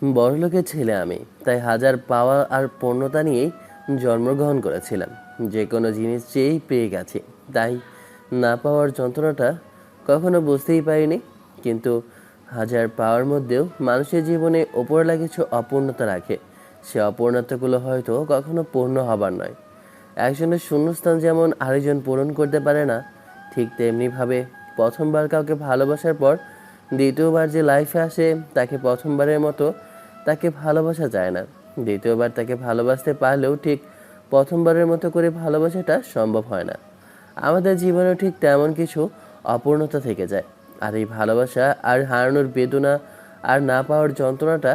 বড়লোকের ছেলে আমি, তাই হাজার পাওয়া আর পূর্ণতা নিয়েই জন্মগ্রহণ করেছিলাম। যে কোনো জিনিস চেয়েই পেয়ে গেছি, তাই না পাওয়ার যন্ত্রণাটা কখনো বুঝতেই পারিনি। কিন্তু হাজার পাওয়ার মধ্যেও মানুষের জীবনে ওপরলা কিছু অপূর্ণতা রাখে। সে অপূর্ণতাগুলো হয়তো কখনো পূর্ণ হবার নয়। একজনের শূন্যস্থান যেমন আরেকজন পূরণ করতে পারে না, ঠিক তেমনিভাবে প্রথমবার কাউকে ভালোবাসার পর দ্বিতীয়বার যে লাইফে আসে তাকে প্রথমবারের মতো তাকে ভালোবাসা যায় না। দ্বিতীয়বার তাকে ভালোবাসতে পারলেও ঠিক প্রথমবারের মতো করে ভালোবাসাটা সম্ভব হয় না। আমাদের জীবনেও ঠিক তেমন কিছু অপূর্ণতা থেকে যায়। আর এই ভালোবাসা আর হারানোর বেদনা আর না পাওয়ার যন্ত্রণাটা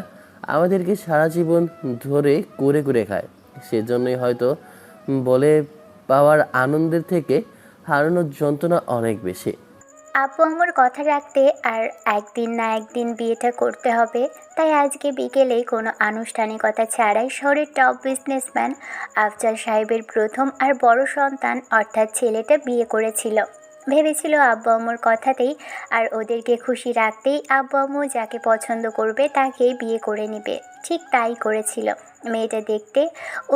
আমাদেরকে সারা জীবন ধরে কুরে কুরে খায়। সেজন্যই হয়তো বলে পাওয়ার আনন্দের থেকে হারানোর যন্ত্রণা অনেক বেশি। আব্বু আম্মুর কথা রাখতে আর একদিন না একদিন বিয়েটা করতে হবে, তাই আজকে বিকেলেই কোনো আনুষ্ঠানিকতা ছাড়াই শহরের টপ বিজনেসম্যান আফজাল সাহেবের প্রথম আর বড় সন্তান অর্থাৎ ছেলেটা বিয়ে করেছিল। ভেবেছিল আব্বু আম্মুর কথাতেই আর ওদেরকে খুশি রাখতেই আব্বু আম্মু যাকে পছন্দ করবে তাকেই বিয়ে করে নেবে। ঠিক তাই করেছিল। মেয়েটা দেখতে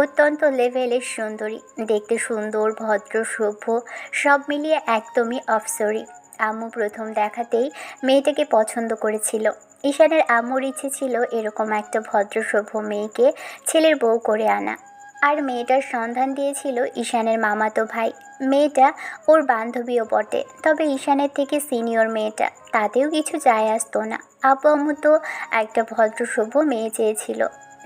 অত্যন্ত লেভেলের সুন্দরী, দেখতে সুন্দর, ভদ্র, সভ্য, সব মিলিয়ে একদমই অফসরি। আম্মু প্রথম দেখাতেই মেয়েটাকে পছন্দ করেছিল। ঈশানের আম্মুর ইচ্ছে ছিল এরকম একটা ভদ্রসভ্য মেয়েকে ছেলের বউ করে আনা। আর মেয়েটার সন্ধান দিয়েছিল ঈশানের মামাতো ভাই। মেয়েটা ওর বান্ধবীও বটে, তবে ঈশানের থেকে সিনিয়র মেয়েটা, তাতেও কিছু যায় আসতো না। আব্বু আম্মু তো একটা ভদ্রসভ্য মেয়ে চেয়েছিল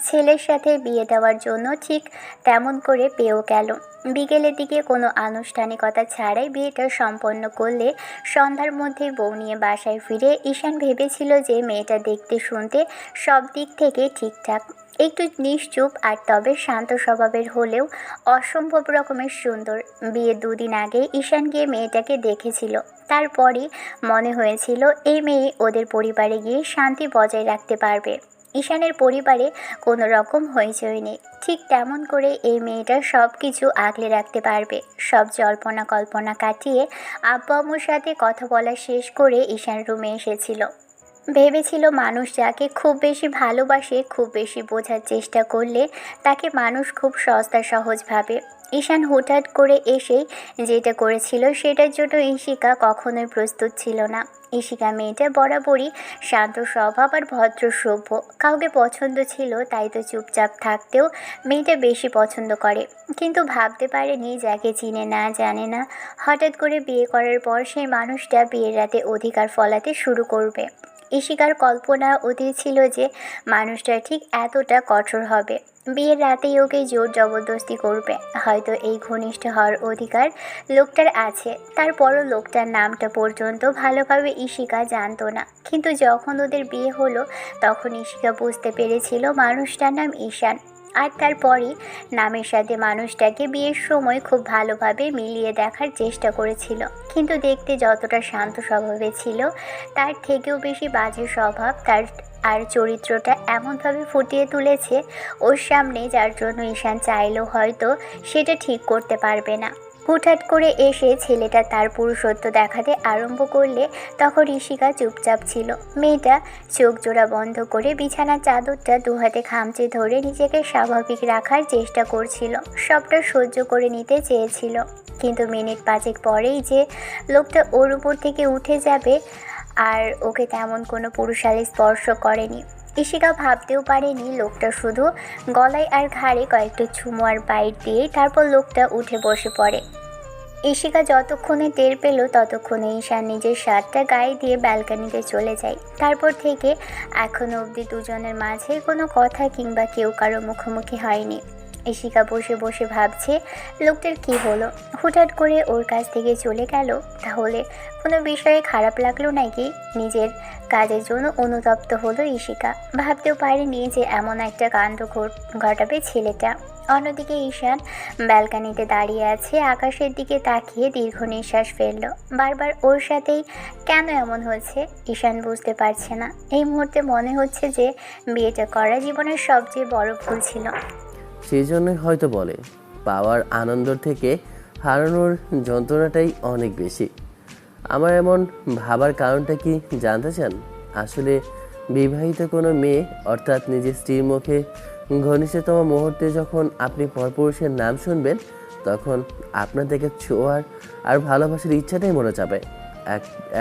ছেলের সাথে বিয়ে দেওয়ার জন্য, ঠিক তেমন করে পেয়েও গেল। বিকেলের দিকে কোনো আনুষ্ঠানিকতা ছাড়াই বিয়েটা সম্পন্ন করলে সন্ধ্যার মধ্যেই বউ নিয়ে বাসায় ফিরে ঈশান ভেবেছিল যে মেয়েটা দেখতে শুনতে সব দিক থেকে ঠিকঠাক, একটু নিশ্চুপ আর তবে শান্ত স্বভাবের হলেও অসম্ভব রকমের সুন্দর। বিয়ের দুদিন আগে ঈশান গিয়ে মেয়েটাকে দেখেছিল। তারপরই মনে হয়েছিল এই মেয়ে ওদের পরিবারে গিয়ে শান্তি বজায় রাখতে পারবে। ঈশানের পরিবারে কোনো রকম হইচই নেই, ঠিক তেমন করে এই মেয়েটা সব কিছু আগলে রাখতে পারবে। সব জল্পনা কল্পনা কাটিয়ে আব্বু আম্মুর সাথে কথা বলা শেষ করে ঈশান রুমে এসেছিল। ভেবেছিল মানুষ যাকে খুব বেশি ভালোবাসে, খুব বেশি বোঝার চেষ্টা করলে তাকে মানুষ খুব সস্তা সহজ ভাবে। ঈশান হুটহাট করে এসেই যেটা করেছিল সেটার জন্য ঈশিকা কখনোই প্রস্তুত ছিল না। ঈশিকা মেয়েটা বরাবরই শান্ত স্বভাব আর ভদ্র সভ্য, কাউকে পছন্দ ছিল তাই তো চুপচাপ থাকতেও মেয়েটা বেশি পছন্দ করে। কিন্তু ভাবতে পারেনি যাকে চিনে না জানে না হঠাৎ করে বিয়ে করার পর সেই মানুষটা বিয়ের রাতে অধিকার ফলাতে শুরু করবে। ঈশিকার কল্পনা অতীত ছিল যে মানুষটা ঠিক এতটা কঠোর হবে, বিয়ের রাতেই ওকে জোর জবরদস্তি করবে। হয়তো এই ঘনিষ্ঠ হওয়ার অধিকার লোকটার আছে, তারপরও লোকটার নামটা পর্যন্ত ভালোভাবে ঈশিকা জানতো না। কিন্তু যখন ওদের বিয়ে হলো তখন ঈশিকা বুঝতে পেরেছিল মানুষটার নাম ঈশান। আর তারপরই নামের সাথে মানুষটাকে বিয়ের সময় খুব ভালোভাবে মিলিয়ে দেখার চেষ্টা করেছিল। কিন্তু দেখতে যতটা শান্ত স্বভাবে ছিল তার থেকেও বেশি বাজে স্বভাব তার, আর চরিত্রটা এমনভাবে ফুটিয়ে তুলেছে ওর সামনে, যার জন্য ঈশান চাইলেও হয়তো সেটা ঠিক করতে পারবে না। হুটহাট করে এসে ছেলেটা তার পুরুষত্ব দেখাতে আরম্ভ করলে তখন ঈশিকা চুপচাপ ছিল। মেয়েটা চোখ জোড়া বন্ধ করে বিছানার চাদরটা দুহাতে খামচে ধরে নিজেকে স্বাভাবিক রাখার চেষ্টা করছিল, সবটা সহ্য করে নিতে চেয়েছিল। কিন্তু মিনিট পাঁচেক পরেই যে লোকটা ওর উপর থেকে উঠে যাবে আর ওকে তেমন কোনো পুরুষালী স্পর্শ করেনি। ঈশিকা ভাবতেও পারেনি। লোকটা শুধু গলায় আর ঘাড়ে কয়েকটা চুমু আর বাইট দিয়েই তারপর লোকটা উঠে বসে পড়ে। ঈশিকা যতক্ষণে টের পেল ততক্ষণে ঈশান নিজের শার্টটা গায়ে দিয়ে ব্যালকনিতে চলে যায়। তারপর থেকে এখনো অবধি দুজনের মাঝে কোনো কথা কিংবা কেউ কারো মুখোমুখি হয়নি। ঈশিকা বসে বসে ভাবছে লোকটার কি হলো, হুটহাট করে ওর কাছ থেকে চলে গেল। তাহলে কোনো বিষয়ে খারাপ লাগলো নাকি? নিজের কাজের জন্য অনুতপ্ত হলো ঈশিকা। ভাবতেও পারেনি যে এমন একটা কাণ্ড ঘটাবে ছেলেটা। অন্যদিকে ঈশান ব্যালকনিতে দাঁড়িয়ে আছে, আকাশের দিকে তাকিয়ে দীর্ঘ নিঃশ্বাস ফেলল। বারবার ওর সাথেই কেন এমন হচ্ছে ঈশান বুঝতে পারছে না। এই মুহূর্তে মনে হচ্ছে যে বিয়েটা করা জীবনের সবচেয়ে বড় ভুল ছিল। সেই জন্যই হয়তো বলে পাওয়ার আনন্দ থেকে হারানোর যন্ত্রণাটাই অনেক বেশি। আমার এমন ভাবার কারণটা কি জানতে চান? আসলে বিবাহিত কোনো মেয়ে অর্থাৎ নিজের স্ত্রীর মুখে ঘনিষ্ঠতম মুহূর্তে যখন আপনি পরপুরুষের নাম শুনবেন, তখন আপনার থেকে ছোঁয়ার আর ভালোবাসার ইচ্ছাটাই মরে যাবে।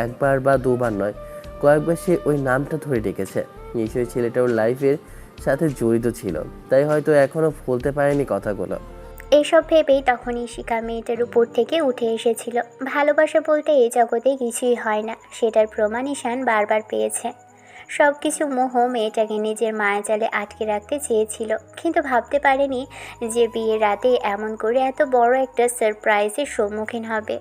একবার বা দুবার নয়, কয়েকবার সে ওই নামটা ধরে ডেকেছে। নিশ্চয়ই ছেলেটা ওর লাইফের সাথে জড়িত ছিল, তাই হয়তো এখনো বলতে পারেনি কথাগুলো। এইসব ভেবেই তখন ঈশিকা মেয়েটার উপর থেকে উঠে এসেছিল। ভালোবাসা বলতে এই জগতে কিছুই হয় না, সেটার প্রমাণ ঈশান বারবার পেয়েছে। সব কিছু মোহ মেয়েটাকে নিজের মায়াজালে আটকে রাখতে চেয়েছিল, কিন্তু ভাবতে পারেনি যে বিয়ের রাতে এমন করে এত বড় একটা সারপ্রাইজের সম্মুখীন হবে।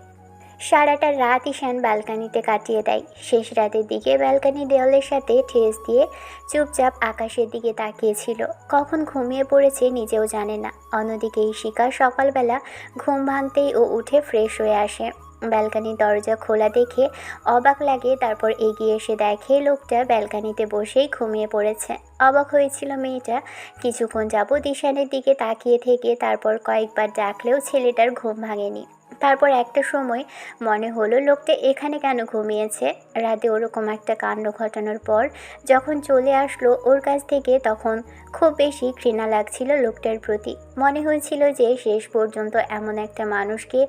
সারাটা রাত ঈশান ব্যালকানিতে কাটিয়ে দেয়। শেষ রাতের দিকে ব্যালকানি দেওয়ালের সাথে ঠেস দিয়ে চুপচাপ আকাশের দিকে তাকিয়েছিল। কখন ঘুমিয়ে পড়েছে নিজেও জানে না। অন্যদিকে ঈশিকা সকালবেলা ঘুম ভাঙতেই ও উঠে ফ্রেশ হয়ে আসে। ব্যালকানির দরজা খোলা দেখে অবাক লাগে, তারপর এগিয়ে এসে দেখে লোকটা ব্যালকানিতে বসেই ঘুমিয়ে পড়েছে। অবাক হয়েছিল মেয়েটা, কিছুক্ষণ যাবৎ ঈশানের দিকে তাকিয়ে থেকে তারপর কয়েকবার ডাকলেও ছেলেটার ঘুম ভাঙেনি। তারপর একটা সময় মনে হলো লোকটা এখানে কেন ঘুমিয়েছে। রাতে ওরকম একটা কাণ্ড ঘটানোর পর যখন চলে আসলো ওর কাছ থেকে, তখন খুব বেশি ঘৃণা লাগছিল লোকটার প্রতি। মনে হয়েছিল যে শেষ পর্যন্ত এমন একটা মানুষকে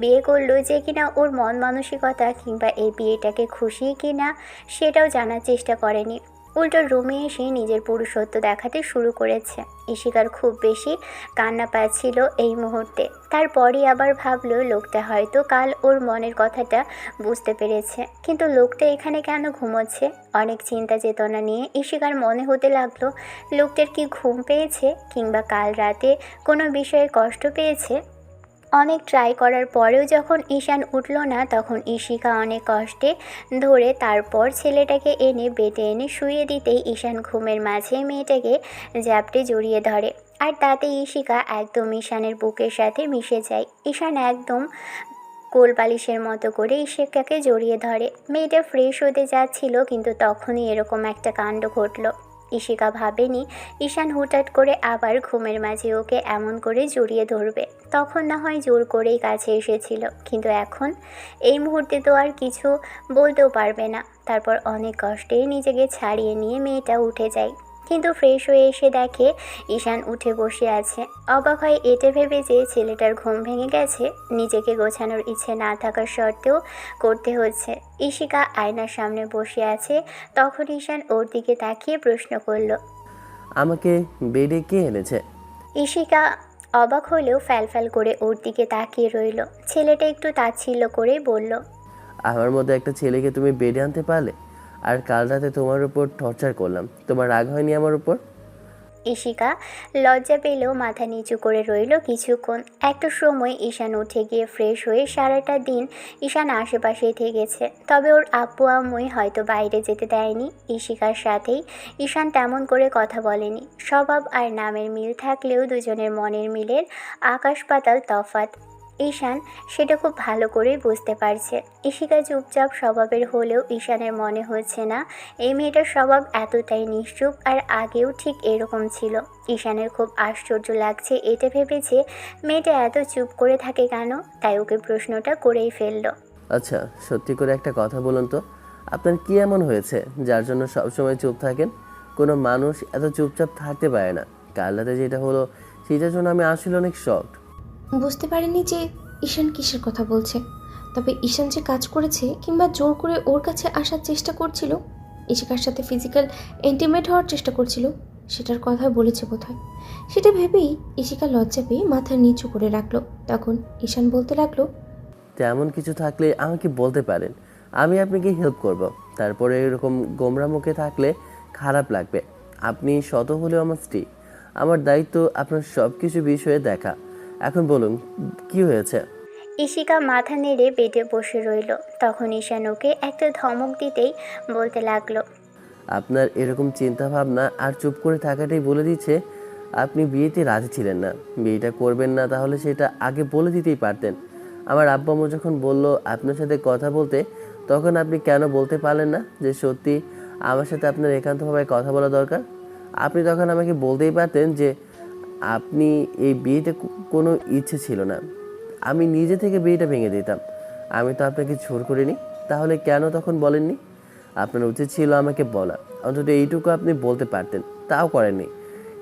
বিয়ে করলো যে কিনা ওর মন মানসিকতা কিংবা এই বিয়েটাকে খুশি কিনা সেটাও জানার চেষ্টা করেনি। উল্টো রুমে এসে নিজের পুরুষত্ব দেখাতে শুরু করেছে। ঈশিকার খুব বেশি কান্না পাচ্ছিল এই মুহূর্তে। তারপরই আবার ভাবলো লোকটা হয়তো কাল ওর মনের কথাটা বুঝতে পেরেছে, কিন্তু লোকটা এখানে কেন ঘুমোচ্ছে। অনেক চিন্তা চেতনা নিয়ে ঈশিকার মনে হতে লাগলো লোকটার কি ঘুম পেয়েছে কিংবা কাল রাতে কোনো বিষয়ে কষ্ট পেয়েছে। অনেক ট্রাই করার পরেও যখন ঈশান উঠল না, তখন ঈশিকা অনেক কষ্টে ধরে তারপর ছেলেটাকে এনে বেডে এনে শুইয়ে দিতেই ঈশান ঘুমের মাঝে মেয়েটাকে জ্যাপটে জড়িয়ে ধরে। আর তাতে ঈশিকা একদম ঈশানের বুকের সাথে মিশে যায়। ঈশান একদম কোলবালিশের মতো করে ঈশিকাকে জড়িয়ে ধরে। মেয়েটা ফ্রেশ হতে যাচ্ছিল, কিন্তু তখনই এরকম একটা কাণ্ড ঘটল। ঈশিকা ভাবেনি ঈশান হুটহাট করে আবার ঘুমের মাঝে ওকে এমন করে জড়িয়ে ধরবে। তখন না হয় জোর করেই কাছে এসেছিল, কিন্তু এখন এই মুহূর্তে তো আর কিছু বলতেও পারবে না। তারপর অনেক কষ্টেই নিজেকে ছাড়িয়ে নিয়ে মেয়েটা উঠে যায়, কিন্তু ফ্রেশ হয়ে এসে দেখে ঈশান উঠে বসে আছে। অবাক হয় এটা ভেবে যে ছেলেটার ঘুম ভেঙে গেছে, নিজেকে গোছানোর ইচ্ছে না থাকার সত্ত্বেও করতে হচ্ছে। ঈশিকা আয়নার সামনে বসে আছে, তখন ঈশান ওর দিকে তাকিয়ে প্রশ্ন করল। আমাকে বেডে কে এনেছে? ঈশিকা অবাক হলেও ফ্যালফ্যাল করে ওর দিকে তাকিয়ে রইল। ছেলেটা একটু তাচ্ছিল্য করেই বলল, আমার মতো একটা ছেলেকে তুমি বেডে আনতে পারলে? আর কাল রাতে তোমার উপর টর্চার করলাম, তোমার রাগ হয়নি আমার উপর? ঈশিকা লজ্জা পেলেও মাথা নিচু করে রইল কিছুক্ষণ। একটা সময় ঈশান উঠে গিয়ে ফ্রেশ হয়ে সারাটা দিন ঈশান আশেপাশেই থেকেছে। তবে ওর আব্বু আম্মুই হয়তো বাইরে যেতে দেয়নি। ঈশিকার সাথেই ঈশান তেমন করে কথা বলেনি। স্বভাব আর নামের মিল থাকলেও দুজনের মনের মিলের আকাশ পাতাল তফাৎ। ঈশান সেটা খুব ভালো করেই বুঝতে পারছে। ঈশিকা চুপচাপ স্বভাবের হলেও ঈশানের মনে হচ্ছে না এই মেয়েটার স্বভাব এতটাই নিশ্চুপ, আর আগেও ঠিক এরকম ছিল। ঈশানের খুব আশ্চর্য লাগছে এটা ভেবে যে মেয়েটা এত চুপ করে থাকে কেন, তাই ওকে প্রশ্নটা করেই ফেললো। আচ্ছা, সত্যি করে একটা কথা বলুন তো, আপনার কি এমন হয়েছে যার জন্য সবসময় চুপ থাকেন? কোনো মানুষ এত চুপচাপ থাকতে পারে না। কাল রাতে যেটা হলো সেটার জন্য আমি আসলে অনেক শকড। বুঝতে পারিনি যে ঈশান কিসের কথা বলছে। তবে ঈশান যে কাজ করেছে কিংবা জোর করে ওর কাছে আসার চেষ্টা করছিল, ঈশিকার সাথে ফিজিক্যাল ইন্টিমেট হওয়ার চেষ্টা করছিল, সেটার কথা বলেছে বোধহয়। সেটা ভেবেই ঈশিকা লজ্জা পেয়ে মাথা নিচু করে রাখলো। তখন ঈশান বলতে লাগলো, তেমন কিছু থাকলে আমাকে বলতে পারেন, আমি আপনাকে হেল্প করব। তারপরে এরকম গোমরা মুখে থাকলে খারাপ লাগবে। আপনি শত হলেও আমার স্ত্রী, আমার দায়িত্ব আপনার সব কিছু বিষয়ে দেখা। এখন বলুন, কি হয়েছে? ঈশিকা মাথা নেড়ে বেডে বসে রইল। তখন ঈশান ওকে একটা ধমক দিতেই বলতে লাগলো, আপনার এরকম চিন্তা ভাবনা আর চুপ করে থাকাটাই বলে দিচ্ছে আপনি বিয়েতে রাজি ছিলেন না, বিয়েটা করবেন না। তাহলে সেটা আগে বলে দিতেই পারতেন। আমার আব্বা আম্মু যখন বলল আপনার সাথে কথা বলতে, তখন আপনি কেন বলতে পারলেন না যে সত্যি আমার সাথে আপনার একান্তভাবে কথা বলা দরকার? আপনি তখন আমাকে বলতেই পারতেন যে আপনি এই বিয়েতে কোনো ইচ্ছে ছিল না, আমি নিজে থেকে বিয়েটা ভেঙে দিতাম। আমি তো আপনাকে জোর করিনি, তাহলে কেন তখন বলেননি? আপনার উচিত ছিল আমাকে বলা, অন্তত এইটুকু আপনি বলতে পারতেন, তাও করেননি।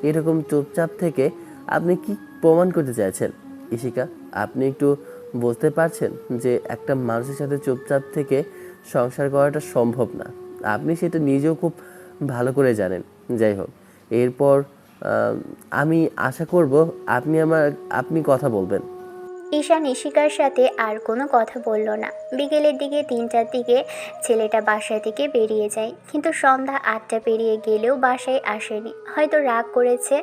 এরকম চুপচাপ থেকে আপনি কি প্রমাণ করতে চাইছেন? ইশিকা, আপনি একটু বুঝতে পারছেন যে একটা মানুষের সাথে চুপচাপ থেকে সংসার করাটা সম্ভব না? আপনি সেটা নিজেও খুব ভালো করে জানেন। যাই হোক, এরপর আমি আশা করব আপনি কথা বলবেন। ঈশান ইশিকার সাথে আর কোনো কথা বলল না। বিকেলের দিকে 3টার দিকে ছেলেটা বাসা থেকে বেরিয়ে যায়, কিন্তু সন্ধ্যা 8টা পেরিয়ে গেলেও বাসায় আসেনি। হয়তো রাগ করেছে।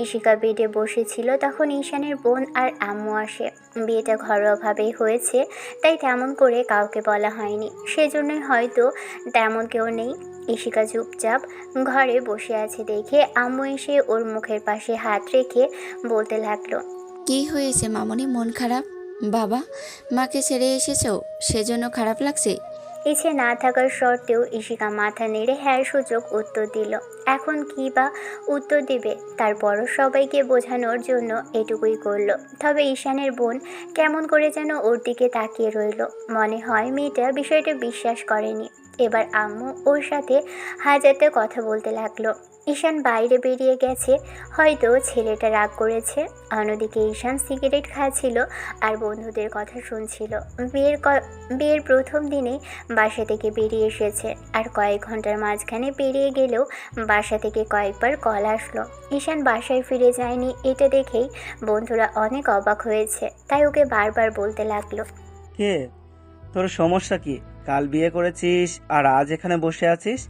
ইশিকা বেডে বসেছিল, তখন ঈশানের বোন আর আম্মু আসে। বিয়েটা ঘরোয়াভাবেই হয়েছে, তাই তেমন করে কাউকে বলা হয়নি, সেজন্যই হয়তো তেমন কেউ নেই। ইশিকা চুপচাপ ঘরে বসে আছে দেখে আম্মু এসে ওর মুখের পাশে হাত রেখে বলতে লাগলো, কি হয়েছে মামনি, মন খারাপ? বাবা মাকে ছেড়ে এসেছো সেজন্য খারাপ লাগছে? ইচ্ছে না থাকার সত্ত্বেও ইশিকা মাথা নেড়ে হ্যাঁ সূচক উত্তর দিল। এখন কি বা উত্তর দিবে, তারপরও সবাইকে বোঝানোর জন্য এটুকুই করলো। তবে ঈশানের বোন কেমন করে যেন ওর দিকে তাকিয়ে রইল। মনে হয় মেয়েটা বিষয়টা বিশ্বাস করেনি। এবার আম্মু ওর সাথে হাজারটা কথা বলতে লাগলো। ঈশান বাইরে বেরিয়ে গেছে, হয়তো ছেলেটা রাগ করেছে। অন্যদিকে ঈশান সিগারেট খাচ্ছিল আর বন্ধুদের কথা শুনছিল। বিয়ের প্রথম দিনে বাসা থেকে বেরিয়ে এসেছে, আর কয়েক ঘন্টার মাঝখানে পেরিয়ে গেলেও বাসা থেকে কয়েকবার কল আসলো। ঈশান বাসায় ফিরে যায়নি, এটা দেখেই বন্ধুরা অনেক অবাক হয়েছে, তাই ওকে বারবার বলতে লাগলো, কে, তোর সমস্যা কি? কাল বিয়ে করেছিস আর আজ এখানে বসে আছিস?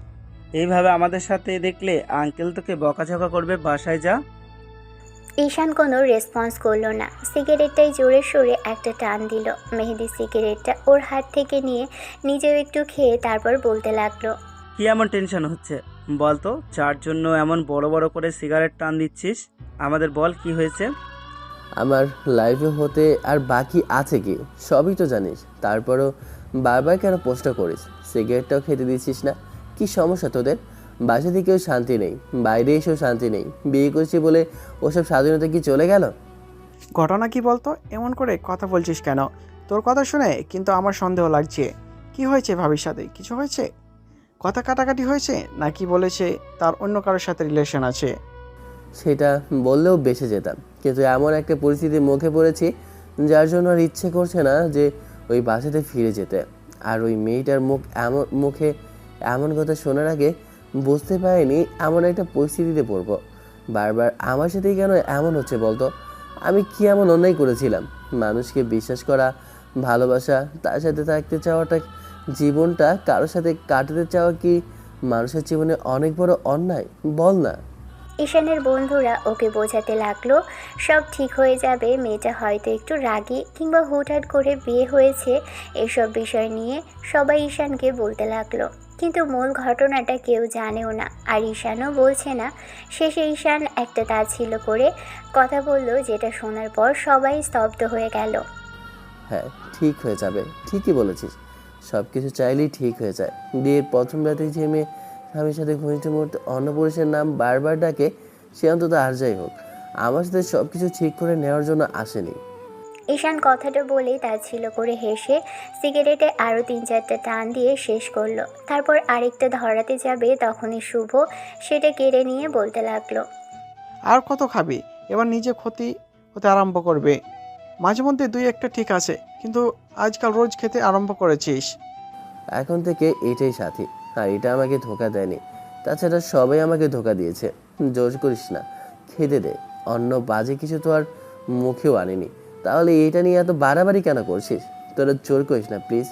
এইভাবে আমাদের সাথে দেখলে আঙ্কেল তোকে বকাঝকা করবে, বাসায় যা। ঈশান কোনো রেসপন্স করলো না। সিগারেটটাই জোরে সোরে একটা টান দিল। মেহেদি সিগারেটটা ওর হাত থেকে নিয়ে নিজেও একটু খেয়ে তারপর বলতে লাগলো, কি এমন টেনশন হচ্ছে বল তো? যার জন্য এমন বড় বড় করে সিগারেট টান দিচ্ছিস, আমাদের বল কি হয়েছে? আমার লাইফে হতে আর বাকি আছে কি, সবই তো জানিস। তারপরও বারবার কেন পোস্টটা করিস? সিগারেটটাও খেতে দিচ্ছিস না, কি সমস্যা তোদের? বাসা থেকেও শান্তি নেই, বাইরে এসেও শান্তি নেই। বিয়ে করছি বলে ওসব স্বাধীনতা কি চলে গেল? ঘটনা কি বলতো? এমন করে কথা বলছিস কেন? তোর কথা শুনে কিন্তু আমার সন্দেহ লাগছে। কি হয়েছে? ভাবির সাথে কিছু হয়েছে? কথা কাটাকাটি হয়েছে নাকি বলেছে তার অন্য কারোর সাথে রিলেশন আছে? সেটা বললেও বেঁচে যেতাম, কিন্তু এমন একটা পরিস্থিতির মুখে পড়েছি যার জন্য আর ইচ্ছে করছে না যে ওই বাসাতে ফিরে যেতে। আর ওই মেয়েটার মুখে এমন কথা শোনার আগে বুঝতে পারিনি এমন একটা পরিস্থিতিতে পড়বো। বারবার আমার সাথেই কেন এমন হচ্ছে বলতো? আমি কি এমন অন্যায় করেছিলাম? মানুষকে বিশ্বাস করা, ভালোবাসা, তার সাথে থাকতে চাওয়াটা, জীবনটা কারোর সাথে কাটাতে চাওয়া কি মানুষের জীবনে অনেক বড় অন্যায়? বল না। ঈশানের বন্ধুরা ওকে বোঝাতে লাগলো সব ঠিক হয়ে যাবে, মেয়েটা হয়তো একটু রাগী কিংবা হুটহাট করে বিয়ে হয়েছে। এসব বিষয় নিয়ে সবাই ঈশানকে বলতে লাগলো, কিন্তু মূল ঘটনাটা কেউ জানেও না, আর ঈশানও বলছে না। শেষে ঈশান একটা তাচ্ছিল্য করে কথা বলল, যেটা শোনার পর সবাই স্তব্ধ হয়ে গেল। হ্যাঁ, ঠিক হয়ে যাবে, ঠিকই বলেছিস। সব কিছু চাইলেই ঠিক হয়ে যায়। বিয়ের প্রথম রাতে যে মেয়ে স্বামীর সাথে ঘনিষ্ঠ মুহূর্তে অন্য পুরুষের নাম বারবার ডাকে, সে অন্তত আর যাই হোক আমার সাথে সব কিছু ঠিক করে নেওয়ার জন্য আসেনি। ঈশান কথাটা বলেই তাচ্ছিল্য করে হেসে সিগারেটে আরও 3-4টা টান দিয়ে শেষ করলো। তারপর আরেকটা ধরাতে যাবে, তখনই শুভ সেটা কেড়ে নিয়ে বলতে লাগলো, আর কত খাবি? এবার নিজে ক্ষতি হতে আরম্ভ করবে। মাঝে মধ্যে দুই একটা ঠিক আছে, কিন্তু আজকাল রোজ খেতে আরম্ভ করেছিস। এখন থেকে এটাই সাথী, আর এটা আমাকে ধোকা দেয়নি। তাছাড়া সবাই আমাকে ধোকা দিয়েছে। জোর করিস না, খেতে দে। অন্য বাজে কিছু তো আর মুখেও আনিনি, তাহলে এটা নিয়ে এত বাড়াবাড়ি কেন করছিস? তোরা জোর করিস না প্লিজ।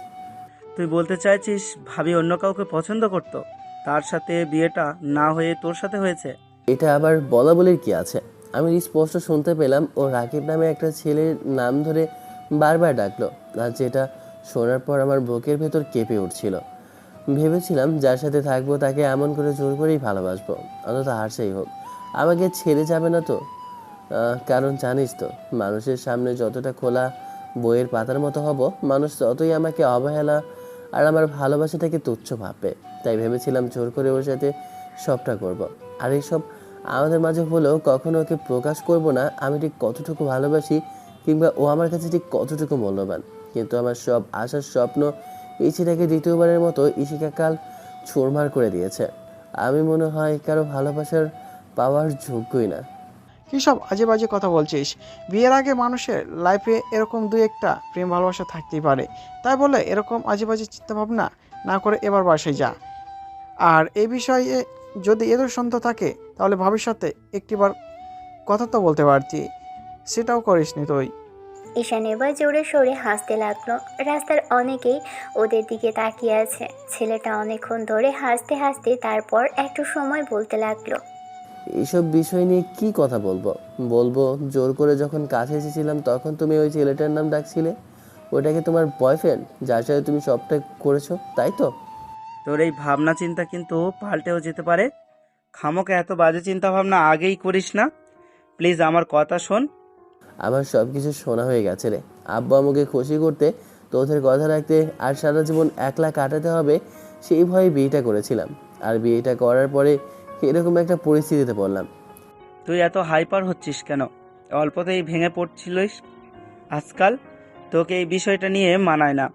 তুই বলতে চাইছিস ভাবি অন্য কাউকে পছন্দ করতো, তার সাথে বিয়েটা না হয়ে তোর সাথে হয়েছে? এটা আবার বলা বলির কি আছে? আমি স্পষ্ট শুনতে পেলাম ও রাকিব নামে একটা ছেলের নাম ধরে বারবার ডাকলো, আর যেটা শোনার পর আমার বুকের ভেতর কেঁপে উঠছিল। ভেবেছিলাম যার সাথে থাকবো তাকে এমন করে জোর করেই ভালোবাসবো, অন্তত হারছেই হোক। আমাকে ছেড়ে যাবে না তো? কারণ জানিস তো, মানুষের সামনে যতটা খোলা বইয়ের পাতার মতো হব, মানুষ ততই আমাকে অবহেলা আর আমার ভালোবাসাটাকে তুচ্ছ ভাববে। তাই ভেবেছিলাম জোর করে ওর সাথে সবটা করব। আর এইসব আমাদের মাঝে হলেও কখনো ওকে প্রকাশ করব না আমি ঠিক কতটুকু ভালোবাসি, কিংবা ও আমার কাছে ঠিক কতটুকু মূল্যবান। কিন্তু আমার সব আশার স্বপ্ন এই ছেলেটাকে দ্বিতীয়বারের মতো ইশিকা কাল চোরমার করে দিয়েছে। আমি মনে হয় কারো ভালোবাসার পাওয়ার যোগ্যই না। কী সব আজে বাজে কথা বলছিস? বিয়ের আগে মানুষের লাইফে এরকম দুই একটা প্রেম ভালোবাসা থাকতেই পারে, তাই বলে এরকম আজে বাজে চিন্তাভাবনা না করে এবার বাসায় যা। আর এই বিষয়ে যদি এত সন্দেহ থাকে তাহলে ভবিষ্যতে একটিবার কথা তো বলতে পারতি, সেটাও করিসনি তুই। ঈশান এবার জোরে সোরে হাসতে লাগলো। রাস্তার অনেকেই ওদের দিকে তাকিয়ে আছে। ছেলেটা অনেকক্ষণ ধরে হাসতে হাসতে তারপর একটু সময় বলতে লাগলো। এইসব বিষয় নিয়ে কি কথা বলবো? বলবো জোর করে যখন কাছে এসেছিলাম তখন তুমি ওই ছেলেটার নাম ডাকছিলে। ওটাকে তোমার বয়ফ্রেন্ড, যার সাথে তুমি সবটা করেছো, তাই তো? তোর এই ভাবনা চিন্তা কিন্তু পাল্টেও যেতে পারে। খামোকে এত বাজে চিন্তা ভাবনা আগেই করিস না। প্লিজ আমার কথা শোন। আমার সব কিছু শোনা হয়ে গেছে রে। আব্বু আমাকে খুশি করতে, তোদের কথা রাখতে আর সারা জীবন একলা কাটাতে হবে সেই ভয়ে বিয়েটা করেছিলাম। আর বিয়েটা করার পরে এরকম একটা পরিস্থিতিতে পড়লাম। তুই এত হাইপার হচ্ছিস কেন? অল্পতেই ভেঙে পড়ছিলিস আজকাল। তোকে এই বিষয়টা নিয়ে মানায় না।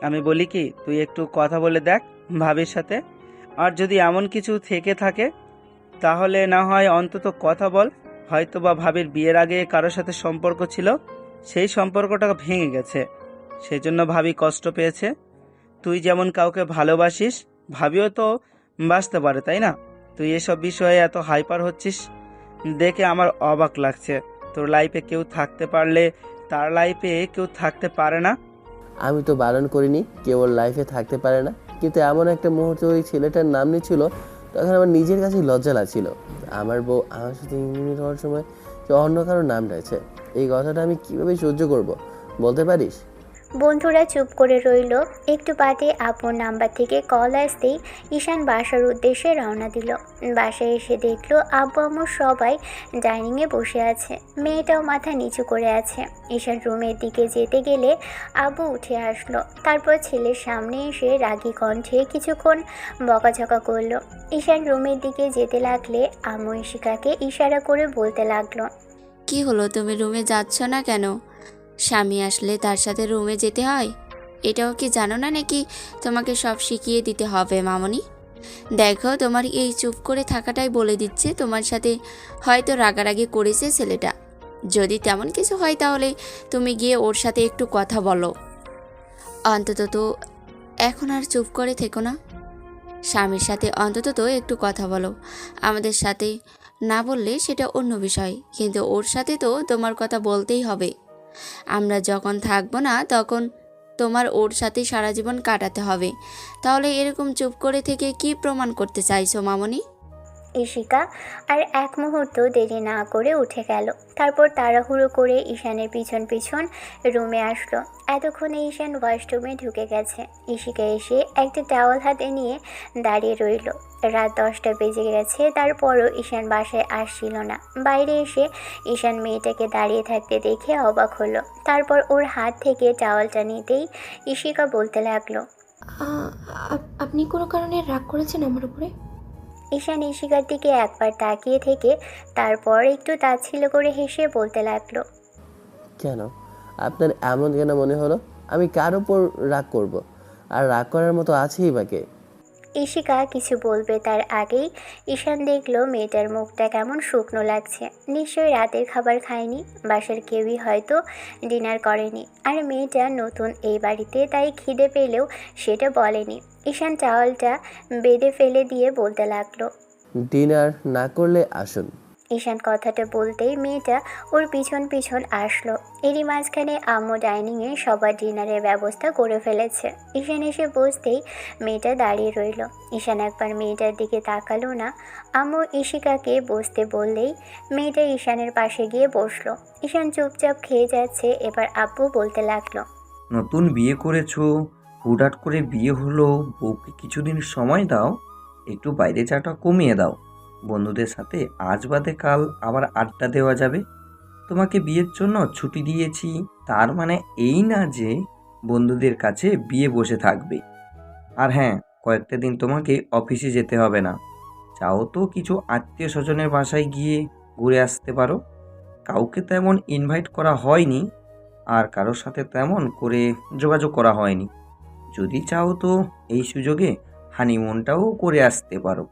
আমি বলি কি, তুই একটু কথা বলে দেখ ভাবির সাথে। আর যদি এমন কিছু থেকে থাকে তাহলে না হয় অন্তত কথা বল। হয়তো বা ভাবির বিয়ের আগে কারোর সাথে সম্পর্ক ছিল, সেই সম্পর্কটা ভেঙে গেছে, সেই জন্য ভাবি কষ্ট পেয়েছে। তুই যেমন কাউকে ভালোবাসিস, ভাবিও তো বাসতে পারে, তাই না? তুই এসব বিষয়ে এত হাইপার হচ্ছিস দেখে আমার অবাক লাগছে। তোর লাইফে কেউ থাকতে পারলে তার লাইফে কেউ থাকতে পারে না। আমি তো বারণ করিনি কেউ ওর লাইফে থাকতে পারে না, কিন্তু এমন একটা মুহূর্তে ওই ছেলেটার নাম নিচ্ছিল, তখন আমার নিজের কাছে লজ্জা লাগছিল। আমার বউ আমার সাথে ইনটিমেট হওয়ার সময় সে অন্য কারোর নাম রয়েছে। এই কথাটা আমি কীভাবে সহ্য করব বলতে পারিস? বন্ধুরা চুপ করে রইল। একটু বাদে আপুর নাম্বার থেকে কল আসতেই ঈশান বাসার উদ্দেশ্যে রওনা দিল। বাসায় এসে দেখলো আব্বু আম্মু সবাই ডাইনিংয়ে বসে আছে। মেয়েটাও মাথা নিচু করে আছে। ঈশান রুমের দিকে যেতে গেলে আব্বু উঠে আসলো। তারপর ছেলের সামনে এসে রাগী কণ্ঠে কিছুক্ষণ বকাঝকা করলো। ঈশান রুমের দিকে যেতে লাগলে আম্মু ঈশিকাকে ইশারা করে বলতে লাগলো। কি হলো, তুমি রুমে যাচ্ছ না কেন? স্বামী আসলে তার সাথে রুমে যেতে হয়, এটাও কি জানো না নাকি তোমাকে সব শিখিয়ে দিতে হবে মামনি? দেখো, তোমার এই চুপ করে থাকাটাই বলে দিচ্ছে তোমার সাথে হয়তো রাগারাগি করেছে ছেলেটা। যদি তেমন কিছু হয় তাহলে তুমি গিয়ে ওর সাথে একটু কথা বলো। অন্তত তো এখন আর চুপ করে থেকো না। স্বামীর সাথে অন্তত তো একটু কথা বলো। আমাদের সাথে না বললে সেটা অন্য বিষয়, কিন্তু ওর সাথে তো তোমার কথা বলতেই হবে। আমরা যখন থাকবো না তখন তোমার ওর সাথে সারা জীবন কাটাতে হবে। তাহলে এরকম চুপ করে থেকে কি প্রমাণ করতে চাইছো মামনি? ঈশিকা আর এক মুহূর্ত দেরি না করে উঠে গেল। তারপর তাড়াহুড়ো করে ঈশানের পিছন পিছন রুমে আসলো। এতক্ষণে ঈশান ওয়াশরুমে ঢুকে গেছে। ঈশিকা এসে একটা টাওয়াল হাতে নিয়ে দাঁড়িয়ে রইল। রাত 10টা বেজে গেছে, তারপরও ঈশান বাসায় আসছিল না। বাইরে এসে ঈশান মেয়েটাকে দাঁড়িয়ে থাকতে দেখে অবাক হলো। তারপর ওর হাত থেকে টাওয়ালটা নিতেই ঈশিকা বলতে লাগলো। আপনি কোনো কারণে রাগ করেছেন আমার উপরে? ঈশান ঈশিকার দিকে একবার তাকিয়ে থেকে তারপর একটু তাচ্ছিল্য করে হেসে বলতে লাগলো। কেন? আপনার এমন কেন মনে হলো? আমি কার ওপর রাগ করব? আর রাগ করার মতো আছেই বা কে? ঈশিকা কিছু বলবে তার আগেই ঈশান দেখলো মেয়েটার মুখটা কেমন শুকনো লাগছে। নিশ্চয়ই রাতের খাবার খায়নি, বাসার কেউই হয়তো ডিনার করেনি। আর মেয়েটা নতুন এই বাড়িতে, তাই খিদে পেলেও সেটা বলেনি। ঈশান টাওয়ালটা বেঁধে ফেলে দিয়ে বলতে লাগলো। ডিনার না করলে আসুন। ঈশান কথাটা বলতেই মেয়েটা ওর পিছন পিছন আসলো। এরই মাঝখানে আম্মু ডাইনিংয়ে সবার ডিনারের ব্যবস্থা করে ফেলেছে। ঈশান এসে বসতেই মেয়েটা দাঁড়িয়ে রইল। ঈশান একবার মেয়েটার দিকে তাকালো না। আম্মু ঈশিকাকে বসতে বললেই মেয়েটা ঈশানের পাশে গিয়ে বসলো। ঈশান চুপচাপ খেয়ে যাচ্ছে। এবার আব্বু বলতে লাগলো। নতুন বিয়ে করেছো, হুটহাট করে বিয়ে হলো, বউকে কিছুদিন সময় দাও, একটু বাইরে যাওয়াটা কমিয়ে দাও। বন্ধুদের সাথে আজ বাদে কাল আবার আড্ডা দেওয়া যাবে। তোমাকে বিয়ের জন্য ছুটি দিয়েছি, তার মানে এই না যে বন্ধুদের কাছে বিয়ে বসে থাকবে। আর হ্যাঁ, কয়েকটা দিন তোমাকে অফিসে যেতে হবে না। চাও তো কিছু আত্মীয় স্বজনের বাসায় গিয়ে ঘুরে আসতে পারো। কাউকে তেমন ইনভাইট করা হয়নি, আর কারোর সাথে তেমন করে যোগাযোগ করা হয়নি। যদি চাও তো এই সুযোগে হানিমুনটাও করে আসতে পারো।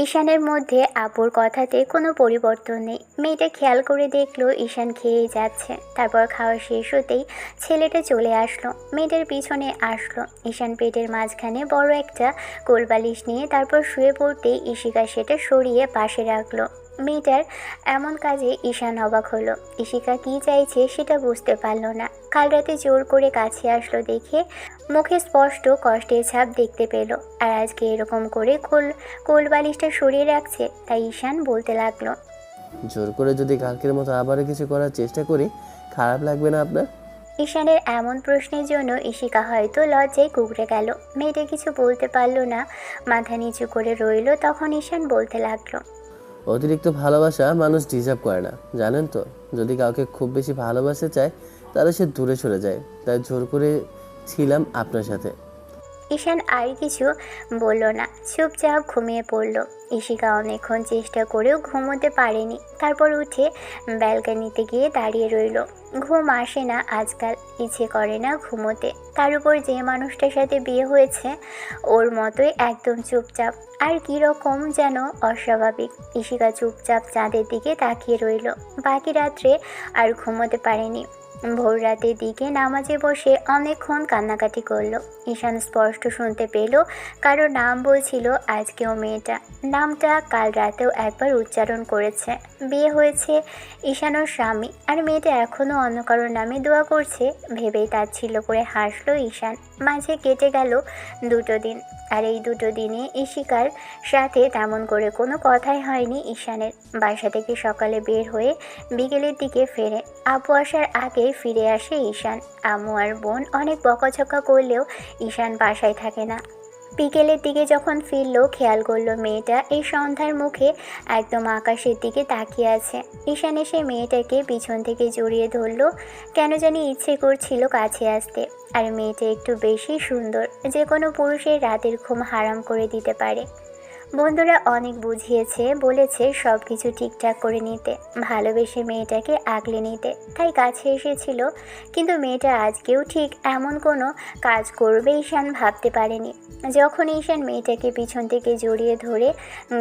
ঈশানের মধ্যে আপুর কথাতে কোনো পরিবর্তন নেই। মেয়েটা খেয়াল করে দেখলো ঈশান খেয়েই যাচ্ছে। তারপর খাওয়া শেষ হতেই ছেলেটা চলে আসলো, মেয়েটার পিছনে আসলো। ঈশান পেটের মাঝখানে বড় একটা কোলবালিশ নিয়ে তারপর শুয়ে পড়তেই ঈশিকা সেটা সরিয়ে পাশে রাখলো। মেয়েটার এমন কাজে ঈশান অবাক হলো। ঈশিকা কী চাইছে সেটা বুঝতে পারলো না। কাল রাতে জোর করে কাছে আসলো দেখে মুখে স্পষ্ট কষ্টের ছাপ দেখতে পেল, আর আজকে এরকম করে কোলবালিশটা সরিয়ে রাখছে। তাই ঈশান বলতে লাগলো, জোর করে যদি কালকের মতো আবারও কিছু করার চেষ্টা করি, খারাপ লাগবে না আপনার? ঈশানের এমন প্রশ্নের জন্য ঈশিকা হয়তো লজ্জায় কুঁকড়ে গেল। মেয়েটা কিছু বলতে পারলো না, মাথা নিচু করে রইল। তখন ঈশান বলতে লাগলো, অতিরিক্ত ভালোবাসা মানুষ ডিজার্ভ করে না, জানেন তো? যদি কাউকে খুব বেশি ভালোবাসতে চায় তাহলে সে দূরে সরে যায়। তাই জোর করে ছিলাম আপনার সাথে। ঈশান আর কিছু বলল না, চুপচাপ ঘুমিয়ে পড়ল। ঈশিকা অনেকক্ষণ চেষ্টা করেও ঘুমোতে পারেনি। তারপর উঠে ব্যালকনিতে গিয়ে দাঁড়িয়ে রইল। ঘুম আসে না আজকাল, ইচ্ছে করে না ঘুমোতে। তার উপর যে মানুষটার সাথে বিয়ে হয়েছে ওর মতোই একদম চুপচাপ, আর কীরকম যেন অস্বাভাবিক। ঈশিকা চুপচাপ চাঁদের দিকে তাকিয়ে রইল। বাকি রাত্রে আর ঘুমোতে পারেনি। ভোর রাতের দিকে নামাজে বসে অনেকক্ষণ কান্নাকাটি করলো। ঈশান স্পষ্ট শুনতে পেল কারো নাম বলছিল আজকেও মেয়েটা। নামটা কাল রাতেও একবার উচ্চারণ করেছে। বিয়ে হয়েছে ঈশানোর স্বামী, আর মেয়েটা এখনও অন্য কারোর নামে দোয়া করছে ভেবেই তাচ্ছিল্য করে হাসলো ঈশান। মাঝে কেটে গেল 2 দিন, আর এই 2 দিনে ঈশিকার সাথে তেমন করে কোনো কথাই হয়নি ঈশানের। বাসা থেকে সকালে বের হয়ে বিকেলের দিকে ফেরে। আপু আসার আগে ফিরে আসে ঈশান। আম্মু আর বোন অনেক বকাঝকা করলেও ঈশান বাসায় থাকে না। বিকেলের দিকে যখন ফিরল, খেয়াল করলো মেয়েটা এই সন্ধ্যার মুখে একদম আকাশের দিকে তাকিয়ে আছে। ঈশান এসে মেয়েটাকে পিছন থেকে জড়িয়ে ধরলো। কেন জানি ইচ্ছে করছিল কাছে আসতে। আর মেয়েটা একটু বেশি সুন্দর, যে কোনো পুরুষের রাতের ঘুম হারাম করে দিতে পারে। বন্ধুরা অনেক বুঝিয়েছে, বলেছে সব কিছু ঠিকঠাক করে নিতে, ভালোবেসে মেয়েটাকে আগলে নিতে, তাই কাছে এসেছিল। কিন্তু মেয়েটা আজকেও ঠিক এমন কোনো কাজ করবে ঈশান ভাবতে পারেনি। যখন ঈশান মেয়েটাকে পিছন থেকে জড়িয়ে ধরে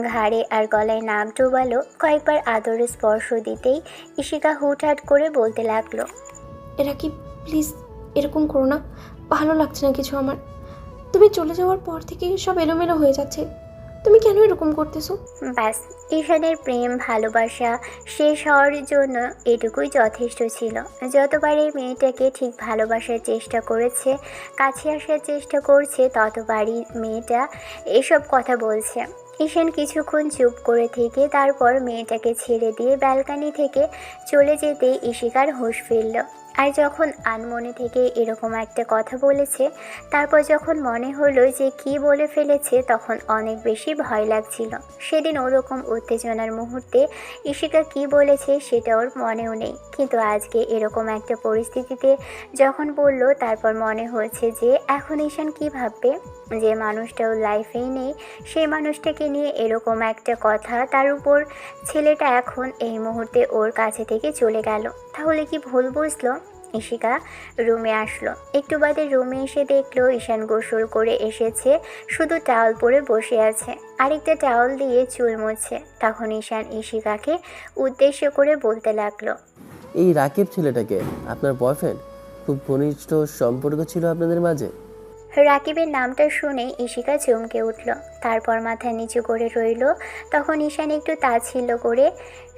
ঘাড়ে আর গলায় নাক ডোবালো, কয়েকবার আদরের স্পর্শ দিতেই ঈশিকা হুটহাট করে বলতে লাগলো, এরা কি প্লিজ এরকম করো না, ভালো লাগছে না কিছু আমার। তুমি চলে যাওয়ার পর থেকে সব এলোমেলো হয়ে যাচ্ছে, তুমি কেন এরকম করতেছো? ব্যাস, ঈশানের প্রেম ভালোবাসা শেষ হওয়ার জন্য এটুকুই যথেষ্ট ছিল। যতবার এই মেয়েটাকে ঠিক ভালোবাসার চেষ্টা করেছে, কাছে আসার চেষ্টা করছে, ততবারই মেয়েটা এসব কথা বলছে। ঈশান কিছুক্ষণ চুপ করে থেকে তারপর মেয়েটাকে ছেড়ে দিয়ে ব্যালকনি থেকে চলে যেতে ঈশিকার হুঁশ ফিরল। আর যখন আনমনে থেকে এরকম একটা কথা বলেছে, তারপর যখন মনে হলো যে কি বলে ফেলেছে, তখন অনেক বেশি ভয় লাগছিল। সেদিন ওরকম উত্তেজনার মুহূর্তে ঈশিকা কি বলেছে সেটা ওর মনেও নেই, কিন্তু আজকে এরকম একটা পরিস্থিতিতে যখন বলল, তারপর মনে হয়েছে যে এখন ঈশান কী ভাববে। যে মানুষটা ওর লাইফেই নেই, সেই মানুষটাকে নিয়ে এরকম একটা কথা, তার উপর ছেলেটা এখন এই মুহূর্তে ওর কাছে থেকে চলে গেল। তাহলে কি ভুল বুঝলো? ঈশিকা রুমে আসলো। একটু বাদে রুমে এসে দেখলো ঈশান গোসল করে এসেছে, শুধু টাওয়াল পরে বসে আছে, আরেকটা টাওয়াল দিয়ে চুল মুছছে। তখন ঈশান ঈশিকাকে উদ্দেশ্য করে বলতে লাগলো, এই রাকিব ছেলেটাকে আপনার বয়ফ্রেন্ড? খুব ঘনিষ্ঠ সম্পর্ক ছিল আপনাদের মাঝে? রাকিবের নামটা শুনে ঈশিকা চমকে উঠল, তারপর মাথা নিচু করে রইল। তখন ঈশান একটু তাচ্ছিল্য করে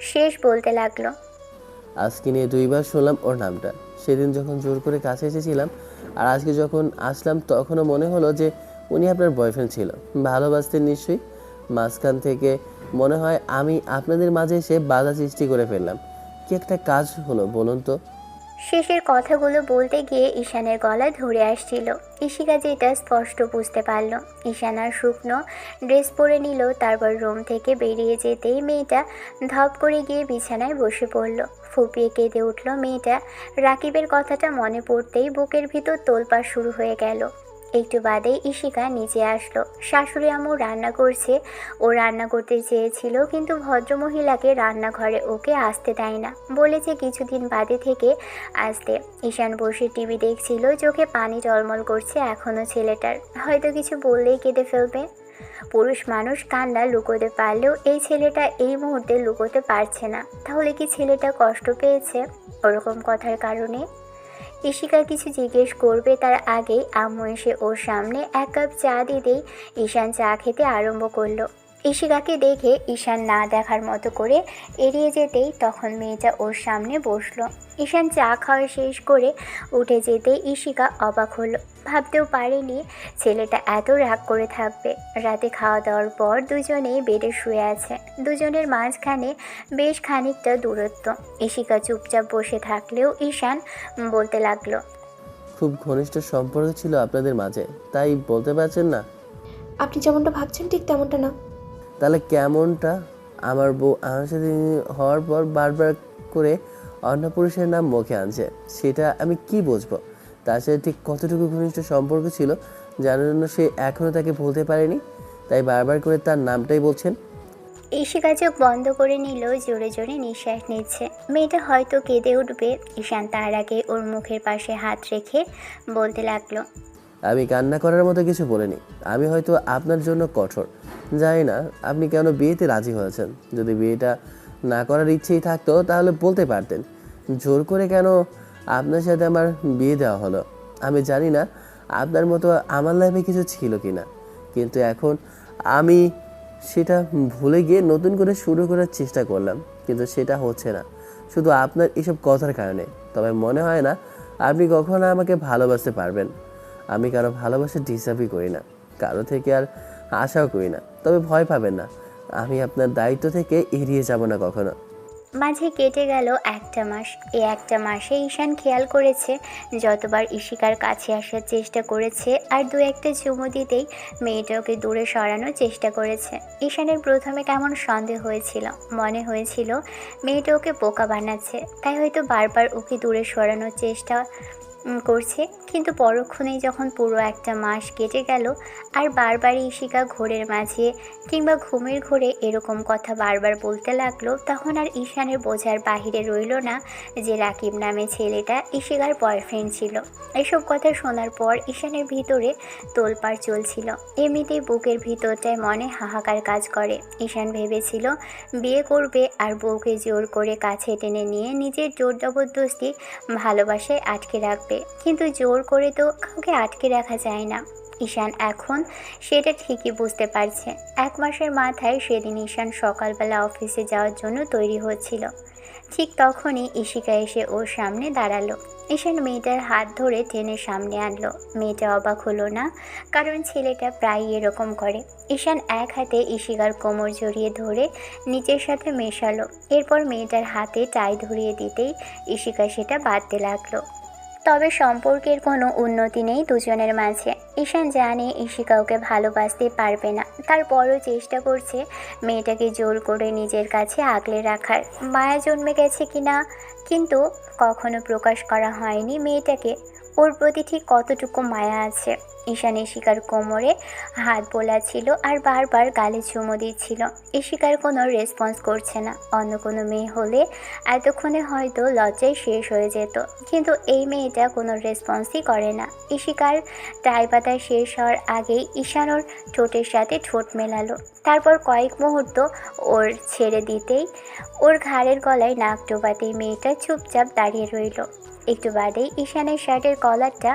শেষ বলতে লাগলো, আজকে নিয়ে 2বার শুনলাম ওর নামটা। সেদিন যখন জোর করে কাছে এসেছিলাম, আর আজকে যখন আসলাম, তখনও মনে হলো যে উনি আপনার বয়ফ্রেন্ড ছিল। ভালোবাসতেন নিশ্চয়ই। মাঝখান থেকে মনে হয় আমি আপনাদের মাঝে এসে বাধা সৃষ্টি করে ফেললাম। কি একটা কাজ হলো বলুন তো? শেষের কথাগুলো বলতে গিয়ে ঈশানের গলা ধরে আসছিল। ঈশিকা যেটা স্পষ্ট বুঝতে পারল। ঈশান আর শুকনো ড্রেস পরে নিল। তারপর রুম থেকে বেরিয়ে যেতেই মেয়েটা ধপ করে গিয়ে বিছানায় বসে পড়ল। ফুপিয়ে কেঁদে উঠল মেয়েটা। রাকিবের কথাটা মনে পড়তেই বুকের ভিতর তোলপাড় শুরু হয়ে গেল। একটু বাদেই ঈশিকা নিচে আসলো। শাশুড়ি আম্মু রান্না করছে। ও রান্না করতে চেয়েছিল, কিন্তু ভদ্রমহিলাকে রান্নাঘরে ওকে আসতে দেয় না, বলেছে কিছুদিন বাদে থেকে আসতে। ঈশান বসে টিভি দেখছিল, চোখে পানি টলমল করছে এখনও ছেলেটার। হয়তো কিছু বললেই কেঁদে ফেলবে। পুরুষ মানুষ কান্না লুকোতে পারলেও এই ছেলেটা এই মুহূর্তে লুকোতে পারছে না। তাহলে কি ছেলেটা কষ্ট পেয়েছে ওরকম কথার কারণে? ইশিকা কিছু জিজ্ঞেস করবে তার আগেই আম্মু এসে ওর সামনে এক কাপ চা দিতেই ঈশান চা খেতে আরম্ভ করলো। ইশিকাকে দেখে ঈশান না দেখার মতো করে এড়িয়ে যেতেই তখন মেয়েটা ওর সামনে বসলো। ঈশান চা খাওয়া শেষ করে উঠে যেতেই ইশিকা অবাক হলো। ভাবতেও পারেনি ছেলেটা এত রাগ করে থাকবে। রাতে খাওয়া দাওয়ার পর দুজনেই বেডে শুয়ে আছে। দুজনের মাঝখানে বেশ খানিকটা দূরত্ব। ইশিকা চুপচাপ বসে থাকলেও ঈশান বলতে লাগলো, খুব ঘনিষ্ঠ সম্পর্ক ছিল আপনাদের মাঝে, তাই বলতে পারছেন না? আপনি যেমনটা ভাবছেন ঠিক তেমনটা না। তাহলে কেমনটা? আমার বউ আমার সাথে হওয়ার পর বারবার করে অন্য পুরুষের নাম মুখে আনছে, সেটা আমি কি বুঝবো? তার সাথে ঠিক কতটুকু ঘনিষ্ঠ সম্পর্ক ছিল যার জন্য সে এখনও তাকে ভুলতে পারেনি, তাই বারবার করে তার নামটাই বলছেন। ইশিকা চোখ বন্ধ করে নিল, জোরে জোরে নিঃশ্বাস নিচ্ছে। মেয়েটা হয়তো কেঁদে উঠবে। ঈশান তার আগে ওর মুখের পাশে হাত রেখে বলতে লাগলো, আমি কান্না করার মতো কিছু বলিনি। আমি হয়তো আপনার জন্য কঠোর, জানি না আপনি কেন বিয়েতে রাজি হয়েছেন। যদি বিয়েটা না করার ইচ্ছেই থাকতো তাহলে বলতে পারতেন। জোর করে কেন আপনার সাথে আমার বিয়ে দেওয়া হলো? আমি জানি না আপনার মতো আমার লাইফে কিছু ছিল কি না, কিন্তু এখন আমি সেটা ভুলে গিয়ে নতুন করে শুরু করার চেষ্টা করলাম, কিন্তু সেটা হচ্ছে না শুধু আপনার এসব কথার কারণে। তবে মনে হয় না আপনি কখনো আমাকে ভালোবাসতে পারবেন। আমি কারো ভালোবাসা ডিজার্ভই করি না, কারো থেকে আর আশাও করি না। তবে ভয় পাবেন না, আমি আপনার দায়িত্ব থেকে এড়িয়ে যাব না কখনো। মাঝে কেটে গেল একটা মাস। এই একটা মাসে ঈশান খেয়াল করেছে যতবার ইশিকার কাছে আসার চেষ্টা করেছে আর দু একটা চুমু দিতেই মেয়েটাকে দূরে সরানোর চেষ্টা করেছে। ঈশানের প্রথমে কেমন সন্দেহ হয়েছিল, মনে হয়েছিল মেয়েটা ওকে বোকা বানাচ্ছে, তাই হয়তো বারবার ওকে দূরে সরানোর চেষ্টা করছে। কিন্তু পরক্ষণেই যখন পুরো একটা মাস কেটে গেল আর বারবারই ইশিকা ঘোরের মাঝে কিংবা ঘুমের ঘোরে এরকম কথা বারবার বলতে লাগলো, তখন আর ঈশানের বোঝার বাহিরে রইল না যে রাকিব নামে ছেলেটা ইশিকার বয়ফ্রেন্ড ছিল। এসব কথা শোনার পর ঈশানের ভিতরে তোলপাড় চলছিল। এমনিতেই বুকের ভিতরটায় মনে হাহাকার কাজ করে। ঈশান ভেবেছিল বিয়ে করবে আর বউকে জোর করে কাছে টেনে নিয়ে নিজের জোর জবরদস্তি ভালোবাসায় আটকে রাখবে, কিন্তু জোর করে তো কাউকে আটকে রাখা যায় না। ঈশান এখন সেটা ঠিকই বুঝতে পারছে। এক মাসের মাথায় সেদিন ঈশান সকালবেলা অফিসে যাওয়ার জন্য তৈরি হচ্ছিল। ঠিক তখনই ইশিকা এসে ওর সামনে দাঁড়ালো। ঈশান মেয়েটার হাত ধরে টেনে সামনে আনলো। মেয়েটা অবাক হলো না, কারণ ছেলেটা প্রায়ই এরকম করে। ঈশান এক হাতে ইশিকার কোমর জড়িয়ে ধরে নিচের সাথে মেশালো। এরপর মেয়েটার হাতে টাই ধরিয়ে দিতেই ইশিকা সেটা বাঁধতে লাগলো। তবে সম্পর্কের কোনো উন্নতি নেই দুজনের মাঝে। ঈশান জানে ইশিকা ওকে ভালোবাসতে পারবে না, তারপরও চেষ্টা করছে মেয়েটাকে জোর করে নিজের কাছে আগলে রাখার। মায়া জন্মে গেছে কিনা কিন্তু কখনো প্রকাশ করা হয়নি মেয়েটাকে ওর প্রতি ঠিক কতটুকু মায়া আছে। ঈশান ইশিকার কোমরে হাত বোলাচ্ছিল আর বারবার গালে চুমু দিচ্ছিল। ইশিকার কোনো রেসপন্স করছে না। অন্য কোনো মেয়ে হলে এতক্ষণে হয়তো লজ্জায় শেষ হয়ে যেত, কিন্তু এই মেয়েটা কোনো রেসপন্সই করে না। ইশিকার টাই বাঁধা শেষ হওয়ার আগেই ঈশান ওর ঠোঁটের সাথে ঠোঁট মেলালো। তারপর কয়েক মুহূর্ত ওর ছেড়ে দিতেই ওর ঘাড়ের গলায় নাক ডোবাতেই মেয়েটা চুপচাপ দাঁড়িয়ে রইল। একটু বাদেই ঈশানের শার্টের কলারটা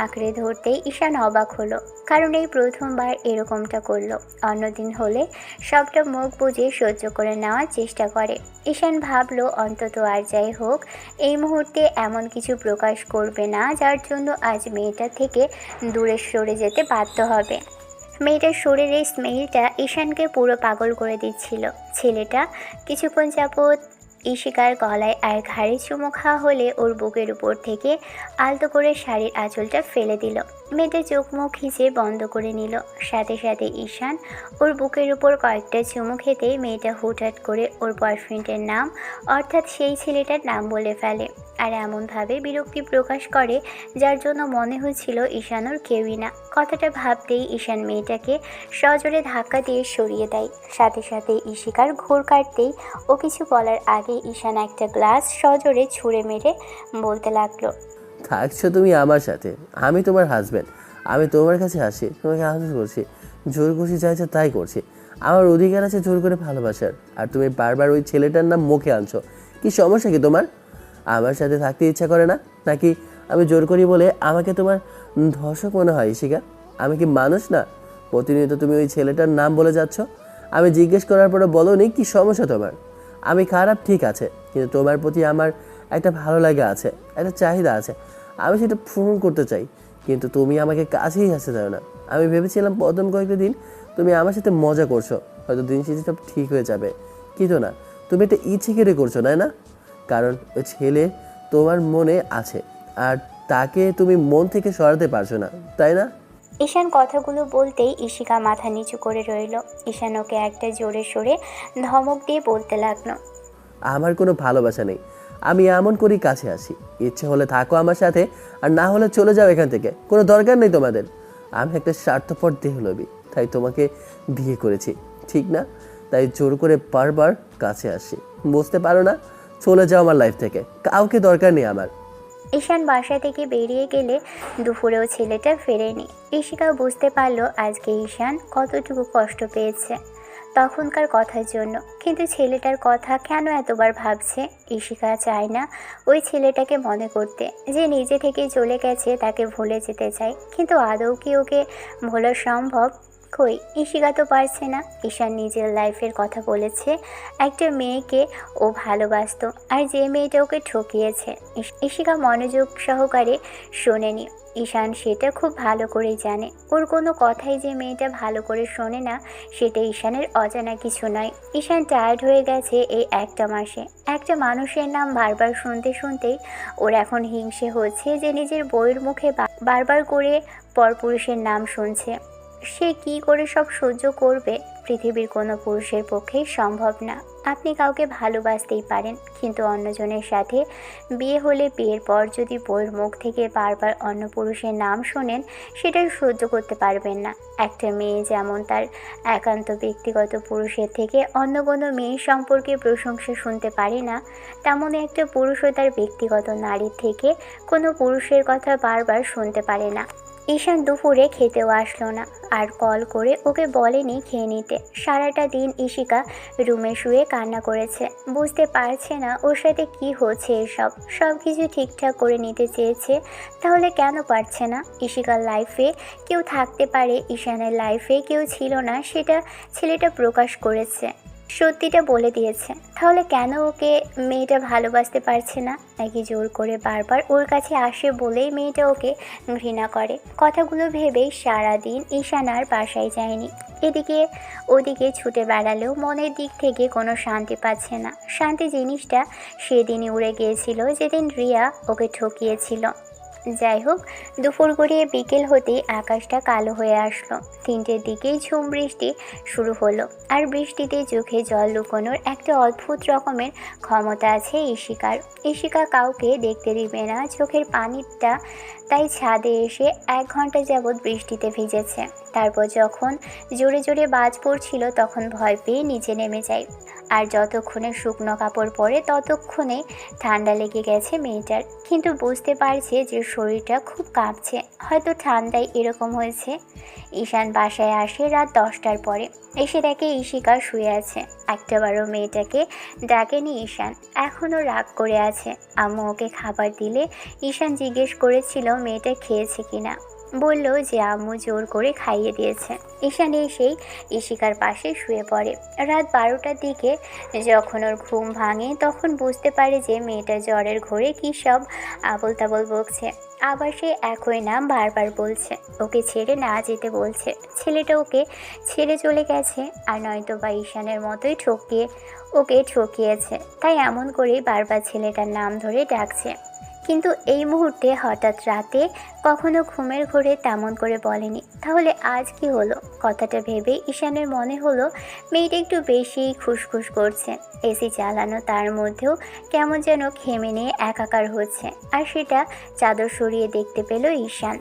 আঁকড়ে ধরতেই ঈশান অবাক হলো, কারণ এই প্রথমবার এরকমটা করলো। অন্যদিন হলে সবটা মুখ বুজে সহ্য করে নেওয়ার চেষ্টা করে। ঈশান ভাবলো অন্তত আর যাই হোক এই মুহূর্তে এমন কিছু প্রকাশ করবে না যার জন্য আজ মেয়েটা থেকে দূরে সরে যেতে বাধ্য হবে। মেয়েটার শরীরের স্মেলটা ঈশানকে পুরো পাগল করে দিচ্ছিল। ছেলেটা কিছুক্ষণ যাবৎ ইশিকার গলায় আর ঘাড়ে চুমু খাওয়া হলে ওর বুকের উপর থেকে আলতো করে শাড়ির আঁচলটা ফেলে দিল। মেয়েটা চোখ মুখ খিচে বন্ধ করে নিল। সাথে সাথে ঈশান ওর বুকের উপর কয়েকটা চুমু খেতেই মেয়েটা হুটহাট করে ওর বয়ফ্রেন্ডের নাম অর্থাৎ সেই ছেলেটার নাম বলে ফেলে, আর এমনভাবে বিরক্তি প্রকাশ করে যার জন্য মনে হচ্ছিল ঈশান ওর কেউই না। কথাটা ভাবতেই ঈশান মেয়েটাকে সজোরে ধাক্কা দিয়ে সরিয়ে দেয়। সাথে সাথে ইশিকার ঘোর কাটতেই ও কিছু বলার আগে ঈশান একটা গ্লাস সজোরে ছুঁড়ে মেরে বলতে লাগলো, থাকছো তুমি আমার সাথে, আমি তোমার হাজব্যান্ড, আমি তোমার কাছে আসি, তোমাকে আদর করছি, জোর খুশি চাইছে তাই করছি। আমার অধিকার আছে জোর করে ভালোবাসার, আর তুমি বারবার ওই ছেলেটার নাম মুখে আনছো। কি সমস্যা কি তোমার? আমার সাথে থাকতে ইচ্ছা করে না, নাকি আমি জোর করি বলে আমাকে তোমার ধর্ষক মনে হয় ইশিকা? আমি কি মানুষ না? প্রতিনিয়ত তুমি ওই ছেলেটার নাম বলে যাচ্ছ। আমি জিজ্ঞেস করার পরে বলোনি কি সমস্যা তোমার? আমি খারাপ ঠিক আছে, কিন্তু তোমার প্রতি আমার একটা ভালো লাগা আছে, একটা চাহিদা আছে। আমি সেটা পূরণ করতে চাই, কিন্তু তুমি আমাকে কাছেই আসতে দাও না। আমি ভেবেছিলাম প্রথম কয়েকটা দিন তুমি আমার সাথে মজা করছো, হয়তো দিন শেষে সব ঠিক হয়ে যাবে, কিন্তু না, তুমি এটা ইচ্ছে করে করছো, তাই না? কারণ ওই ছেলে তোমার মনে আছে, আর তাকে তুমি মন থেকে সরাতে পারছো না, তাই না? ঈশান কথাগুলো বলতেই ইশিকা মাথা নিচু করে রইল। ঈশান ওকে একটা জোরে সোরে ধমক দিয়ে বলতে লাগলো, আমার কোনো ভালোবাসা নেই। আমি এমন করেই কাছে আসি, ইচ্ছে হলে থাকো আমার সাথে, আর না হলে চলে যাও এখান থেকে। কোনো দরকার নেই তোমাদের। আমি একটা স্বার্থপর দেহলোভী, তাই তোমাকে বিয়ে করেছি, ঠিক না? তাই জোর করে বারবার কাছে আসি। বুঝতে পারো না? চলে যাও আমার লাইফ থেকে, কাউকে দরকার নেই আমার। ঈশান বাসা থেকে বেরিয়ে গেলে দুপুরেও ছেলেটা ফেরেনি। ইশিকা বুঝতে পারলো আজকে ঈশান কতটুকু কষ্ট পেয়েছে তখনকার কথার জন্য, কিন্তু ছেলেটার কথা কেন এতবার ভাবছে? ইশিকা চায় না ওই ছেলেটাকে মনে করতে, যে নিজে থেকে চলে গেছে তাকে ভুলে যেতে চায়, কিন্তু আদৌ কি ওকে ভোলা সম্ভব? কই, ইশিকা তো পারছে না। ঈশান নিজের লাইফের কথা বলেছে, একটা মেয়েকে ও ভালোবাসতো, আর যে মেয়েটা ওকে ঠকিয়েছে। ইশিকা মনোযোগ সহকারে শোনেনি। ঈশান সেটা খুব ভালো করেই জানে। ওর কোনো কথাই যে মেয়েটা ভালো করে শোনে না সেটা ঈশানের অজানা কিছু নয়। ঈশান টায়ার্ড হয়ে গেছে এই একটা মাসে। একটা মানুষের নাম বারবার শুনতে শুনতেই ওর এখন হিংসে হচ্ছে যে নিজের বউয়ের মুখে বারবার করে পরপুরুষের নাম শুনছে। সে কি করে সব সহ্য করবে? পৃথিবীর কোনো পুরুষের পক্ষেই সম্ভব না। আপনি কাউকে ভালোবাসতেই পারেন, কিন্তু অন্যজনের সাথে বিয়ে হলে বিয়ের পর যদি বউয়ের মুখ থেকে বারবার অন্য পুরুষের নাম শোনেন, সেটা সহ্য করতে পারবেন না। একটা মেয়ে যেমন তার একান্ত ব্যক্তিগত পুরুষের থেকে অন্য কোনো মেয়ের সম্পর্কে প্রশংসা শুনতে পারে না, তেমনই একটা পুরুষও তার ব্যক্তিগত নারীর থেকে কোনো পুরুষের কথা বারবার শুনতে পারে না। ঈশান দুপুরে খেতেও আসলো না, আর কল করে ওকে বলেনি খেয়ে নিতে। সারাটা দিন ইশিকা রুমে শুয়ে কান্না করেছে। বুঝতে পারছে না ওর সাথে কি হচ্ছে। সব কিছু ঠিকঠাক করে নিতে চেয়েছে, তাহলে কেন পারছে না? ইশিকার লাইফে কেউ থাকতে পারে, ঈশানের লাইফে কেউ ছিল না, সেটা ছেলেটা প্রকাশ করেছে, সত্যিটা বলে দিয়েছে। তাহলে কেন ওকে মেয়েটা ভালোবাসতে পারছে না? নাকি জোর করে বারবার ওর কাছে আসে বলেই মেয়েটা ওকে ঘৃণা করে? কথাগুলো ভেবেই সারাদিন ঈশান আর বাসায় যায়নি। এদিকে ওদিকে ছুটে বেড়ালেও মনের দিক থেকে কোনো শান্তি পাচ্ছে না। শান্তি জিনিসটা সেদিনই উড়ে গিয়েছিল যেদিন রিয়া ওকে ঠকিয়েছিল। যাই হোক, দুপুর গড়িয়ে বিকেল হতেই আকাশটা কালো হয়ে আসলো। 3টের দিকেই ঝুম বৃষ্টি শুরু হলো, আর বৃষ্টিতে চোখে জল লুকোনোর একটা অদ্ভুত রকমের ক্ষমতা আছে ইশিকার। ইশিকা কাউকে দেখতে দিবে না চোখের পানিটা, তাই ছাদে এসে 1 ঘন্টা যাবৎ বৃষ্টিতে ভিজেছে। তারপর যখন জোরে জোরে বাজ পড়ছিল তখন ভয় পেয়ে নিচে নেমে যায়। আর যতক্ষণে শুকনো কাপড় পরে ততক্ষণে ঠান্ডা লেগে গেছে মেয়েটার, কিন্তু বুঝতে পারছে যে শরীরটা খুব কাঁপছে, হয়তো ঠান্ডায় এরকম হয়েছে। ঈশান বাসায় আসে রাত 10টার পরে। এসে দেখে ইশিকা শুয়ে আছে। একটাবারও মেয়েটাকে ডাকেনি ঈশান, এখনও রাগ করে আছে। আম্মু ওকে খাবার দিলে ঈশান জিজ্ঞেস করেছিল মেয়েটা খেয়েছে কিনা। বলল যে আম্মু জোর করে খাইয়ে দিয়েছে। ঈশান এসেই ইশিকার পাশে শুয়ে পড়ে। রাত 12টার দিকে যখন ওর ঘুম ভাঙে তখন বুঝতে পারে যে মেয়েটা জ্বরের ঘোরে কী সব আবল তাবল বকছে। আবার সে একই নাম বারবার বলছে, ওকে ছেড়ে না যেতে বলছে। ছেলেটা ওকে ছেড়ে চলে গেছে, আর নয়তো বা ঈশানের মতোই ওকে ঠকিয়েছে, তাই এমন করেই বারবার ছেলেটার নাম ধরে ডাকছে। কিন্তু এই মুহূর্তে হঠাৎ রাতে কখনো ঘুমের ঘোরে তেমন করে বলেনি, তাহলে আজ কি হলো? কথাটা ভেবে ঈশানের মনে হলো মেয়েটা একটু বেশিই খুসখুস করছে। এসি চালানো, তার মধ্যেও কেমন যেন ঘেমে নিয়ে একাকার হচ্ছে, আর সেটা চাদর সরিয়ে দেখতে পেল ঈশান।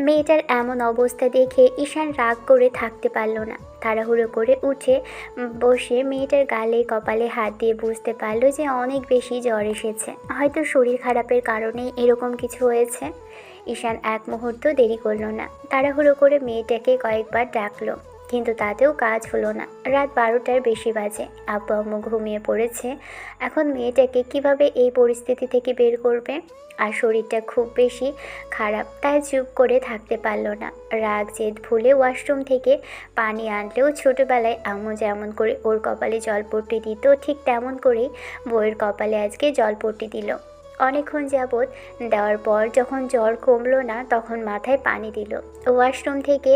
মেয়েটার এমন অবস্থা দেখে ঈশান রাগ করে থাকতে পারল না। তাড়াহুড়ো করে উঠে বসে মেয়েটার গালে কপালে হাত দিয়ে বুঝতে পারল যে অনেক বেশি জ্বর এসেছে, হয়তো শরীর খারাপের কারণেই এরকম কিছু হয়েছে। ঈশান এক মুহূর্ত দেরি করলো না, তাড়াহুড়ো করে মেয়েটাকে কয়েকবার ডাকলো। কিন্তু তাতেও কাজ হলো না। রাত 12টার বেশি বাজে। আব্বু আম্মু ঘুমিয়ে পড়েছে। এখন মেয়েটাকে কিভাবে এই পরিস্থিতি থেকে বের করবে? আর শরীরটা খুব বেশি খারাপ, তাই চুপ করে থাকতে পারল না। রাগ জেদ ভুলে ওয়াশরুম থেকে পানি আনলেও ছোটবেলায় আম্মু যেমন করে ওর কপালে জলপট্টি দিত, ঠিক তেমন করেই বউয়ের কপালে আজকে জলপট্টি দিল। অনেকক্ষণ যাবৎ দেওয়ার পর যখন জ্বর কমলো না, তখন মাথায় পানি দিল। ওয়াশরুম থেকে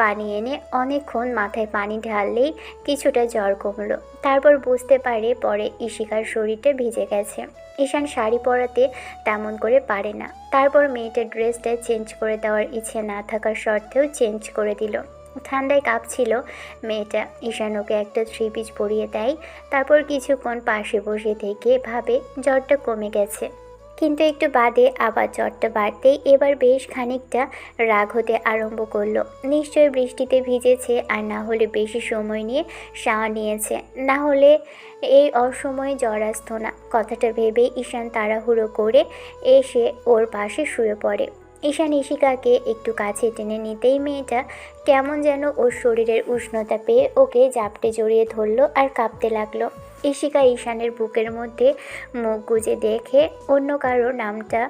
পানি এনে অনেকক্ষণ মাথায় পানি ঢাললেই কিছুটা জ্বর কমলো। তারপর বুঝতে পারে পরে ইশিকার শরীরটা ভিজে গেছে। ঈশান শাড়ি পরাতে তেমন করে পারে না। তারপর মেয়েটার ড্রেসটা চেঞ্জ করে দেওয়ার ইচ্ছে না থাকার সত্ত্বেও চেঞ্জ করে দিল। ঠান্ডায় কাঁপছিল মেয়েটা। ঈশান ওকে একটা 3 পিস পরিয়ে দেয়। তারপর কিছুক্ষণ পাশে বসে থেকে ভাবে জ্বরটা কমে গেছে। কিন্তু একটু বাদে আবার জ্বরটা বাড়তেই এবার বেশ খানিকটা রাগ হতে আরম্ভ করলো। নিশ্চয়ই বৃষ্টিতে ভিজেছে, আর না হলে বেশি সময় নিয়ে শাওয়ার নিয়েছে, না হলে এই অসময়ে জ্বর আসতো না। কথাটা ভেবেই ঈশান তাড়াহুড়ো করে এসে ওর পাশে শুয়ে পড়ে। ঈশান ইশিকাকে একটু কাছে টেনে নিতেই মেয়েটা কেমন যেন ওর শরীরের উষ্ণতা পেয়ে ওকে জাপটে জড়িয়ে ধরলো আর কাঁপতে লাগলো। ইশিকা ঈশানের বুকের মধ্যে মুখ গুজে দেখে অন্য কারো নামটা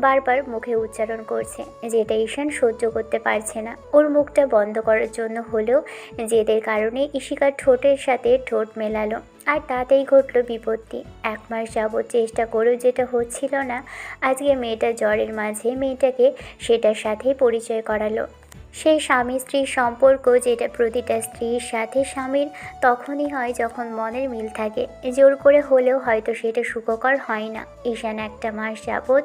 বারবার মুখে উচ্চারণ করছে, যেটা ঈশান সহ্য করতে পারছে না। ওর মুখটা বন্ধ করার জন্য হলেও জেদের কারণে ইশিকার ঠোঁটের সাথে ঠোঁট মেলালো, আর তাতেই ঘটল বিপত্তি। 1 মাস যাবৎ চেষ্টা করেও যেটা হচ্ছিল না, আজকে মেয়েটা জ্বরের মাঝে মেয়েটাকে সেটার সাথেই পরিচয় করালো। সেই স্বামী স্ত্রীর সম্পর্ক, যেটা প্রতিটা স্ত্রীর সাথে স্বামীর তখনই হয় যখন মনের মিল থাকে। জোর করে হলেও হয়তো সেটা সুখকর হয় না। ঈশান 1 মাস যাবৎ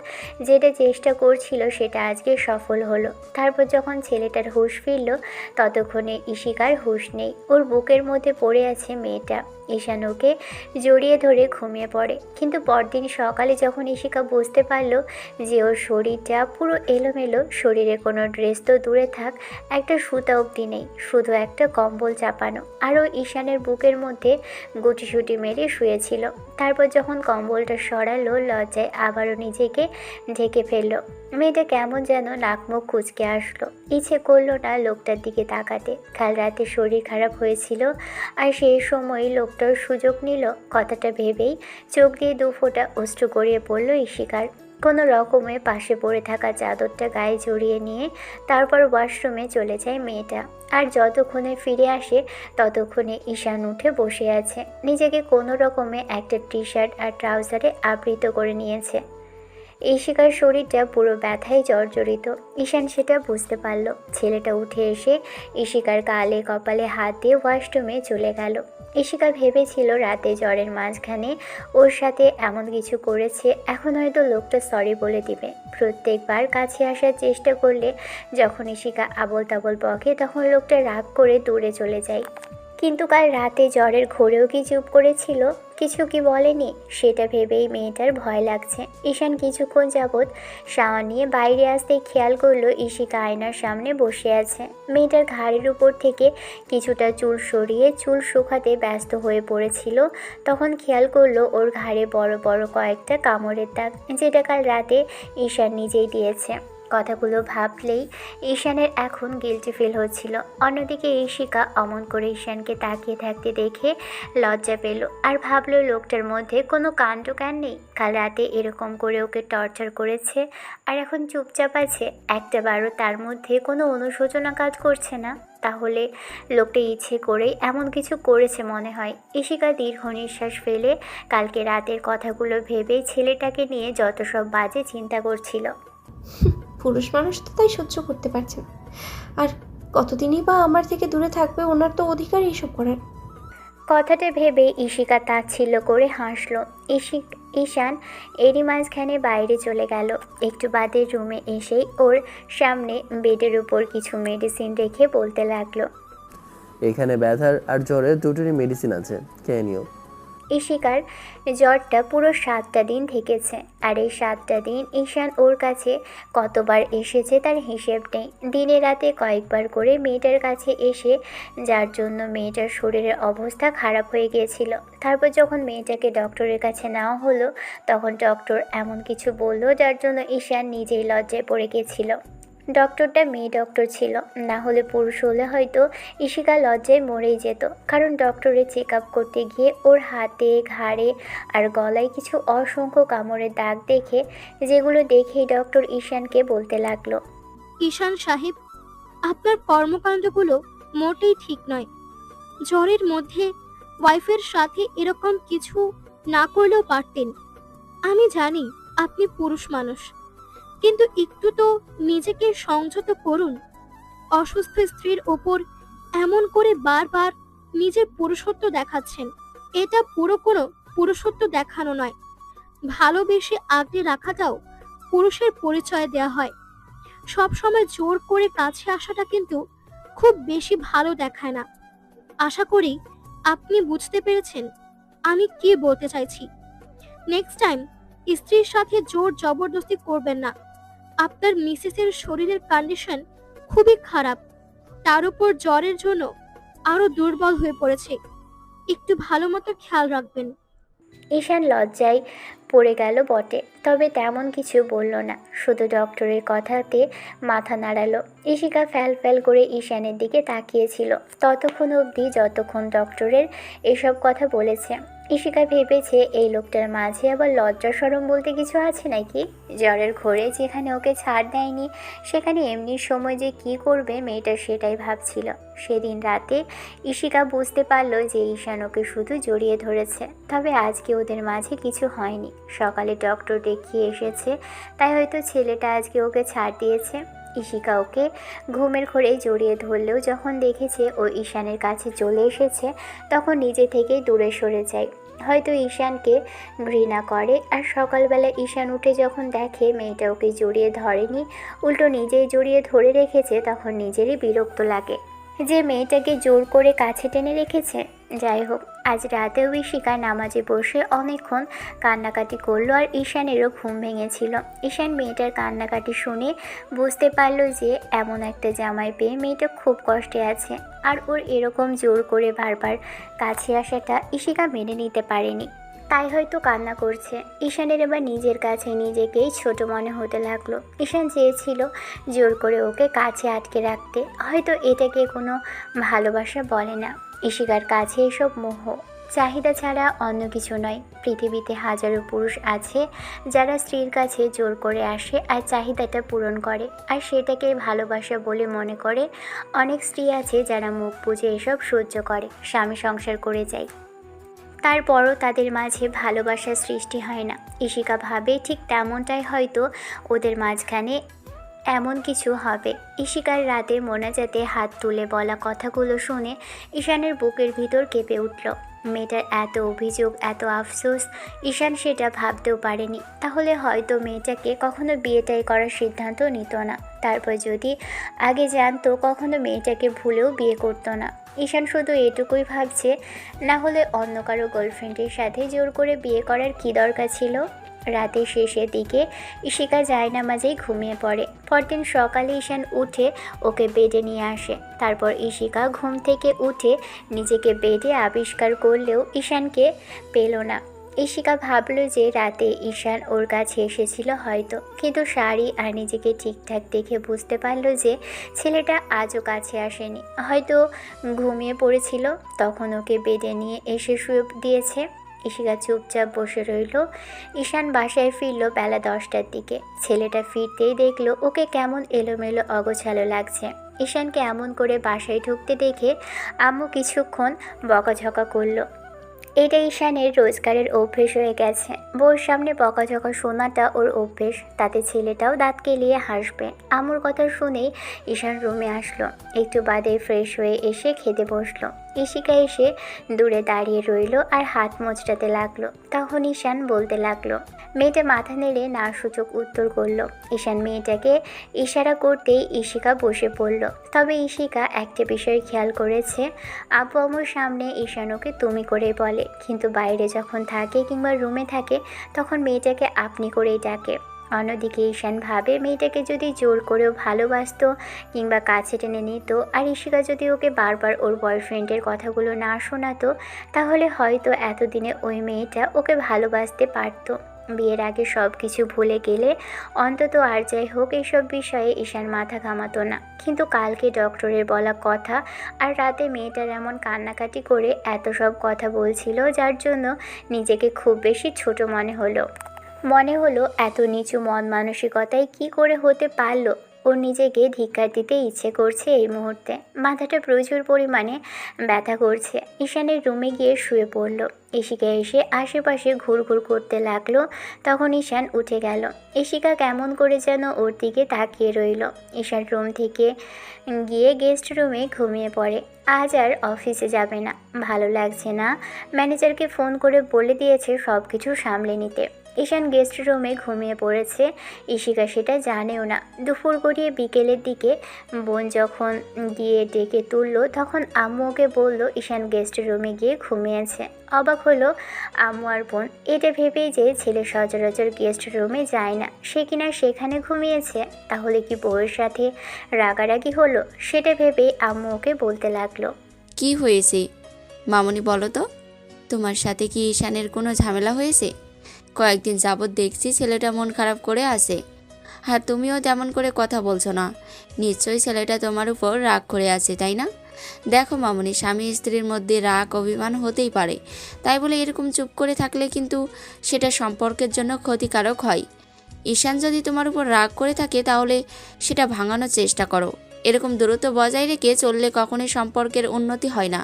যেটা চেষ্টা করছিল সেটা আজকে সফল হলো। তারপর যখন ছেলেটার হুঁশ ফিরল, ততক্ষণে ইশিকার হুঁশ নেই। ওর বুকের মধ্যে পড়ে আছে মেয়েটা। ঈশান ওকে জড়িয়ে ধরে ঘুমিয়ে পড়ে। কিন্তু পরদিন সকালে যখন ইশিকা বুঝতে পারল যে ওর শরীরটা পুরো এলোমেলো, শরীরে কোনো ড্রেস তো দূরে থাক, একটা সুতা অবধি নেই, শুধু একটা কম্বল চাপানো, আরও ঈশানের বুকের মধ্যে গুটিসুটি মেরে শুয়েছিল। তারপর যখন কম্বলটা সরালো, লজ্জায় আবারও নিজেকে ঢেকে ফেললো। মেয়েটা কেমন যেন নাক মুখ কুঁচকে আসলো। ইচ্ছে করলো না লোকটার দিকে তাকাতে। কাল রাতে শরীর খারাপ হয়েছিল, আর সেই সময় লোকটার সুযোগ নিল। কথাটা ভেবেই চোখ দিয়ে 2 ফোঁটা অশ্রু গড়িয়ে পড়ল ইশিকার। কোনো রকমে পাশে পড়ে থাকা চাদরটা গায়ে জড়িয়ে নিয়ে তারপর ওয়াশরুমে চলে যায় মেয়েটা। আর যতক্ষণে ফিরে আসে ততক্ষণে ঈশান উঠে বসে আছে। নিজেকে কোনো রকমে একটা টি-শার্ট আর ট্রাউজারে আবৃত করে নিয়েছে। ইশিকার শরীরটা পুরো ব্যথায় জর্জরিত। ঈশান সেটা বুঝতে পারল। ছেলেটা উঠে এসে ইশিকার গালে কপালে হাত দিয়ে ওয়াশরুমে চলে গেল। ইশিকা ভেবেছিল রাতে জ্বরের মাঝখানে ওর সাথে এমন কিছু করেছে, এখন হয়তো লোকটা সরি বলে দিবে। প্রত্যেকবার কাছে আসার চেষ্টা করলে যখন ইশিকা আবল তাবল বকে, তখন লোকটা রাগ করে দূরে চলে যায়। কিন্তু কাল রাতে জ্বরের ঘোরেও কি চুপ করেছিল, কিছু কি বলেনি? সেটা ভেবেই মেয়েটার ভয় লাগছে। ঈশান কিছুক্ষণ যাবৎ শাওয়ার নিয়ে বাইরে আসতেই খেয়াল করলো ইশিকা আয়নার সামনে বসে আছে। মেয়েটার ঘাড়ের উপর থেকে কিছুটা চুল সরিয়ে চুল শুকাতে ব্যস্ত হয়ে পড়েছিল। তখন খেয়াল করলো ওর ঘাড়ে বড় বড় কয়েকটা কামড়ের দাগ, যেটা কাল রাতে ঈশান নিজেই দিয়েছে। কথাগুলো ভাবলেই ঈশানের এখন গিল্টি ফিল হচ্ছিল। অন্যদিকে ইশিকা অমন করে ঈশানকে তাকিয়ে থাকতে দেখে লজ্জা পেল, আর ভাবলো লোকটার মধ্যে কোনো কাণ্ডজ্ঞান নেই। কাল রাতে এরকম করে ওকে টর্চার করেছে, আর এখন চুপচাপ আছে। একটা বারও তার মধ্যে কোনো অনুশোচনা কাজ করছে না। তাহলে লোকটা ইচ্ছে করেই এমন কিছু করেছে মনে হয়। ইশিকা দীর্ঘ নিঃশ্বাস ফেলে কালকে রাতের কথাগুলো ভেবে ছেলেটাকে নিয়ে যত সব বাজে চিন্তা করছিল। পুরুষ মানুষ তো তাই সহ্য করতে পারছে না। আর কতদিনই বা আমার থেকে দূরে থাকবে, ওনার তো অধিকার এইসব করার। কথাটা ভেবে ইশিকা তাচ্ছিল্য করে হাসলো। ঈশান এরই মাঝখানে বাইরে চলে গেল। একটু বাদে রুমে এসেই ওর সামনে বেডের উপর কিছু মেডিসিন রেখে বলতে লাগলো, এখানে ব্যথার আর জ্বরের দুটোরই মেডিসিন আছে, খেয়ে নিও। ইশিকার জ্বরটা পুরো 7টা দিন থেকেছে, আর এই 7টা দিন ঈশান ওর কাছে কতবার এসেছে তার হিসেব নেই। দিনে রাতে কয়েকবার করে মেয়েটার কাছে এসে, যার জন্য মেয়েটার শরীরের অবস্থা খারাপ হয়ে গিয়েছিল। তারপর যখন মেয়েটাকে ডক্টরের কাছে নেওয়া হলো, তখন ডক্টর এমন কিছু বলল যার জন্য ঈশান নিজেই লজ্জায় পড়ে গিয়েছিল। ডক্টরটা মেয়ে ডক্টর ছিল, না হলে পুরুষ হলে হয়তো ইশিকা লজ্জায় মরেই যেত। কারণ ডক্টরের চেক আপ করতে গিয়ে ওর হাতে, ঘাড়ে আর গলায় কিছু অসংখ্য কামড়ের দাগ দেখে, যেগুলো দেখেই ডক্টর ঈশানকে বলতে লাগলো, ঈশান সাহেব, আপনার কর্মকাণ্ডগুলো মোটেই ঠিক নয়। জ্বরের মধ্যে ওয়াইফের সাথে এরকম কিছু না করলেও পারতেন। আমি জানি আপনি পুরুষ মানুষ, কিন্তু একটু তো নিজেকে সংযত করুন। অসুস্থ স্ত্রীর ওপর এমন করে বারবার নিজের পুরুষত্ব দেখাচ্ছেন, এটা পুরো কোনো পুরুষত্ব দেখানো নয়। ভালোবেসে আগলে রাখাটাও পুরুষের পরিচয় দেয়া হয়। সব সময় জোর করে কাছে আসাটা কিন্তু খুব বেশি ভালো দেখায় না। আশা করি আপনি বুঝতে পেরেছেন আমি কি বলতে চাইছি। নেক্সট টাইম স্ত্রীর সাথে জোর জবরদস্তি করবেন না। আপনার মিসেসের শরীরের কন্ডিশন খুবই খারাপ, তার উপর জ্বরের জন্য আরো দুর্বল হয়ে পড়েছে। একটু ভালো মতো খেয়াল রাখবেন। ঈশান লজ্জায় পড়ে গেল বটে, তবে তেমন কিছু বলল না, শুধু ডক্টরের কথাতে মাথা নাড়ালো। ইশিকা ফ্যাল ফ্যাল করে ঈশানের দিকে তাকিয়েছিল ততক্ষণ অবধি যতক্ষণ ডক্টরের এসব কথা বলেছে। ইশিকা ভেবেছে এই লোকটার মাঝে আবার লজ্জা শরম বলতে কিছু আছে নাকি। জ্বরের ঘোরে যেখানে ওকে ছাড় দেয়নি, সেখানে এমনি সময় যে কি করবে মেয়েটা সেটাই ভাবছিল। সেদিন রাতে ইশিকা বুঝতে পারলো যে ঈশান ওকে শুধু জড়িয়ে ধরেছে, তবে আজকে ওদের মাঝে কিছু হয়নি। সকালে ডক্টর দেখিয়ে এসেছে, তাই হয়তো ছেলেটা আজকে ওকে ছাড় দিয়েছে। ইশিকা ওকে ঘুমের ঘোরে জড়িয়ে ধরলেও যখন দেখেছে ও ঈশানের কাছে চলে এসেছে, তখন নিজে থেকেই দূরে সরে যায়। হয়তো ঈশানকে ঘৃণা করে, আর সকালবেলা ঈশান উঠে যখন দেখে মেয়েটা ওকে জড়িয়ে ধরেনি, উল্টো নিজেই জড়িয়ে ধরে রেখেছে, তখন নিজেরই বিরক্ত লাগে যে মেয়েটাকে জোর করে কাছে টেনে রেখেছে। যাই হোক, আজ রাতেও ইশিকা নামাজে বসে অনেকক্ষণ কান্নাকাটি করলো, আর ঈশানেরও ঘুম ভেঙেছিল। ঈশান মেয়েটার কান্নাকাটি শুনে বুঝতে পারলো যে এমন একটা জামাই পেয়ে মেয়েটা খুব কষ্টে আছে, আর ওর এরকম জোর করে বারবার কাছে আসাটা ইশিকা মেনে নিতে পারেনি, তাই হয়তো কান্না করছে। ঈশানের এবার নিজের কাছে নিজেকেই ছোট মনে হতে লাগলো। ঈশান চেয়েছিল জোর করে ওকে কাছে আটকে রাখতে, হয়তো এটাকে কোনো ভালোবাসা বলে না। ইশিকার কাছে এসব মোহ, চাহিদা ছাড়া অন্য কিছু নয়। পৃথিবীতে হাজারো পুরুষ আছে যারা স্ত্রীর কাছে জোর করে আসে আর চাহিদাটা পূরণ করে, আর সেটাকে ভালোবাসা বলে মনে করে। অনেক স্ত্রী আছে যারা মুখ বুজে এসব সহ্য করে, স্বামী সংসার করে যায়, তারপরও তাদের মাঝে ভালোবাসার সৃষ্টি হয় না। ইশিকা ভাবে ঠিক তেমনটাই হয়তো ওদের মাঝখানে এমন কিছু হবে। ইশিকার রাতে মোনাজাতে হাত তুলে বলা কথাগুলো শুনে ঈশানের বুকের ভিতর কেঁপে উঠল। মেয়েটার এত অভিযোগ, এত আফসোস, ঈশান সেটা ভাবতেও পারেনি। তাহলে হয়তো মেয়েটাকে কখনো বিয়েটাই করার সিদ্ধান্ত নিত না। তারপর যদি আগে জানতো, কখনো মেয়েটাকে ভুলেও বিয়ে করতো না। ঈশান শুধু এটুকুই ভাবছে, না হলে অন্য কারো গার্লফ্রেন্ডের সাথে জোর করে বিয়ে করার কী দরকার ছিল। রাতের শেষের দিকে ইশিকা জায়নামাজেই ঘুমিয়ে পড়ে। পরদিন সকালে ঈশান উঠে ওকে বেডে নিয়ে আসে। তারপর ইশিকা ঘুম থেকে উঠে নিজেকে বেডে আবিষ্কার করলেও ঈশানকে পেল না। ইশিকা ভাবল যে রাতে ঈশান ওর কাছে এসেছিল হয়তো, কিন্তু শাড়ি আর নিজেকে ঠিকঠাক দেখে বুঝতে পারল যে ছেলেটা আজও কাছে আসেনি, হয়তো ঘুমিয়ে পড়েছিল। তখন ওকে বেডে নিয়ে এসে শুয়ে দিয়েছে। ইশিকা চুপচাপ বসে রইল। ঈশান বাসায় ফিরল বেলা 10টার দিকে। ছেলেটা ফিরতেই দেখলো ওকে কেমন এলোমেলো অগোছালো লাগছে। ঈশানকে এমন করে বাসায় ঢুকতে দেখে আম্মু কিছুক্ষণ বকাঝকা করলো। এটা ঈশানের রোজগারের অভ্যেস হয়ে গেছে। বউর সামনে বকাঝকা শোনাটা ওর অভ্যেস, তাতে ছেলেটাও দাঁত কেলিয়ে হাসবে। আম্মুর কথা শুনেই ঈশান রুমে আসলো। একটু বাদে ফ্রেশ হয়ে এসে খেতে বসলো। ইশিকা এসে দূরে দাঁড়িয়ে রইল আর হাত মোচড়াতে লাগলো। তখন ঈশান বলতে লাগলো। মেয়েটা মাথা নেড়ে না সূচক উত্তর করলো। ঈশান মেয়েটাকে ইশারা করতেই ইশিকা বসে পড়ল। তবে ইশিকা একটা বিষয় খেয়াল করেছে, আব্বু আম্মুর সামনে ঈশান ওকে তুমি করে বলে, কিন্তু বাইরে যখন থাকে কিংবা রুমে থাকে তখন মেয়েটাকে আপনি করেই ডাকে। অন্যদিকে ঈশান ভাবে মেয়েটাকে যদি জোর করেও ভালোবাসতো কিংবা কাছে টেনে নিত, আর ইশিকা যদি ওকে বারবার ওর বয়ফ্রেন্ডের কথাগুলো না শোনাতো, তাহলে হয়তো এতদিনে ওই মেয়েটা ওকে ভালোবাসতে পারতো। বিয়ের আগে সব কিছু ভুলে গেলে অন্তত আর যাই হোক এসব বিষয়ে ঈশান মাথা ঘামাতো না, কিন্তু কালকে ডক্টরের বলা কথা আর রাতে মেয়েটার এমন কান্নাকাটি করে এত সব কথা বলছিল, যার জন্য নিজেকে খুব বেশি ছোট মনে হলো এত নিচু মন মানসিকতায় কি করে হতে পারলো। ওর নিজেকে ধিক্কার দিতে ইচ্ছে করছে এই মুহূর্তে। মাথাটা প্রচুর পরিমাণে ব্যথা করছে। ঈশানের রুমে গিয়ে শুয়ে পড়ল। ইশিকা এসে আশেপাশে ঘুরঘুর করতে লাগলো। তখন ঈশান উঠে গেল। ইশিকা কেমন করে যেন ওর দিকে তাকিয়ে রইল। ঈশান রুম থেকে গিয়ে গেস্ট রুমে ঘুমিয়ে পড়ে। আজ আর অফিসে যাবে না, ভালো লাগছে না। ম্যানেজারকে ফোন করে বলে দিয়েছে সব কিছু সামলে নিতে। ঈশান গেস্ট রুমে ঘুমিয়ে পড়েছে। ইশিকা সেটা জানেও না। দুপুর গড়িয়ে বিকেলের দিকে বোন যখন গিয়ে ডেকে তুললো, তখন আম্মু ওকে বলল ঈশান গেস্ট রুমে গিয়ে ঘুমিয়েছে। অবাক হলো আম্মু আর বোন। এটা ভেবেই যে ছেলে সচরাচর গেস্ট রুমে যায় না, সে কিনা সেখানে ঘুমিয়েছে, তাহলে কি বউয়ের সাথে রাগারাগি হলো, সেটা ভেবেই আম্মু ওকে বলতে লাগলো। কি হয়েছে মামনি, বলো তো? তোমার সাথে কি ঈশানের কোনো ঝামেলা হয়েছে? কয়েকদিন যাবৎ দেখছি ছেলেটা মন খারাপ করে আছে, আর তুমিও তেমন করে কথা বলছো না। নিশ্চয়ই ছেলেটা তোমার উপর রাগ করে আছে, তাই না? দেখো মামনি, স্বামী স্ত্রীর মধ্যে রাগ অভিমান হতেই পারে, তাই বলে এরকম চুপ করে থাকলে কিন্তু সেটা সম্পর্কের জন্য ক্ষতিকারক হয়। ঈশান যদি তোমার উপর রাগ করে থাকে তাহলে সেটা ভাঙানোর চেষ্টা করো। এরকম দূরত্ব বজায় রেখে চললে কখনোই সম্পর্কের উন্নতি হয় না।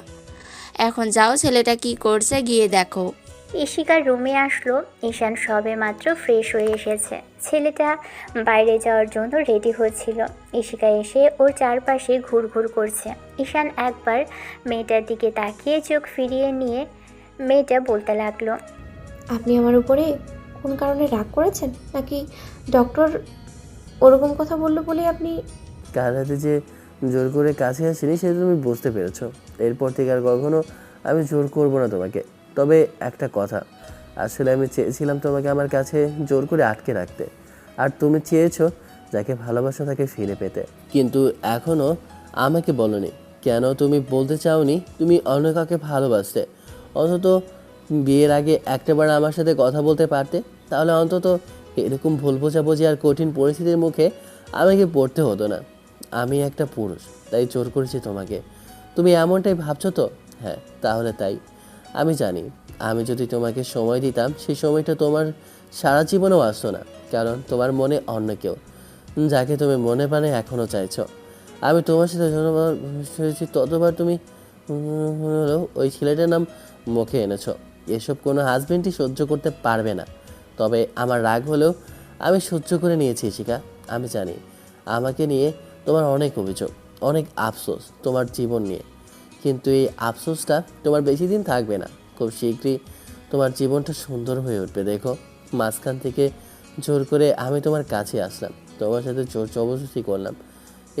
এখন যাও, ছেলেটা কি করছে গিয়ে দেখো। ইশিকার রুমে আসলো। ঈশান সবে মাত্র ফ্রেশ হয়ে এসেছে। ছেলেটা বাইরে যাওয়ার জন্য রেডি হচ্ছিল। ইশিকা এসে ওর চারপাশে ঘুরঘুর করছে। ঈশান একবার মেয়েটার দিকে তাকিয়ে চোখ ফিরিয়ে নিয়ে মেয়েটা বলতে লাগলো, আপনি আমার উপরে কোন কারণে রাগ করেছেন, নাকি ডক্টর ওরকম কথা বললো বলে আপনি? কাল রাতে যে জোর করে কাছে আসিনি সেটা তুমি বুঝতে পেরেছো। এরপর থেকে আর কখনো আমি জোর করবো না তোমাকে। তবে একটা কথা, আসলে আমি চেয়েছিলাম তোমাকে আমার কাছে জোর করে আটকে রাখতে, আর তুমি চেয়েছো যাকে ভালোবাসা তাকে ফিরে পেতে। কিন্তু এখনও আমাকে বলনি কেন তুমি বলতে চাওনি তুমি অন্য কাউকে ভালোবাসতে। অন্তত বিয়ের আগে একটাবার আমার সাথে কথা বলতে পারতে, তাহলে অন্তত এরকম ভুল বোঝাবুঝি আর কঠিন পরিস্থিতির মুখে আমাকে পড়তে হতো না। আমি একটা পুরুষ, তাই জোর করেছি তোমাকে। তুমি এমনটাই ভাবছো তো? হ্যাঁ, তাহলে তাই। আমি জানি আমি যদি তোমাকে সময় দিতাম সেই সময়টা তোমার সারা জীবনেও আসতো না, কারণ তোমার মনে অন্য কেউ, যাকে তুমি মনে প্রাণে এখনও চাইছো। আমি তোমার সাথে যতবার হয়েছি ততবার তুমি হলো ওই ছেলেটার নাম মুখে এনেছো। এসব কোনো হাজবেন্ডই সহ্য করতে পারবে না। তবে আমার রাগ হলেও আমি সহ্য করে নিয়েছি শিখা। আমি জানি আমাকে নিয়ে তোমার অনেক অভিযোগ, অনেক আফসোস তোমার জীবন নিয়ে, কিন্তু এই আফসোসটা তোমার বেশি দিন থাকবে না। খুব শীঘ্রই তোমার জীবনটা সুন্দর হয়ে উঠবে। দেখো, মাঝখান থেকে জোর করে আমি তোমার কাছে আসলাম, তোমার সাথে জোর জবরদস্তি করলাম।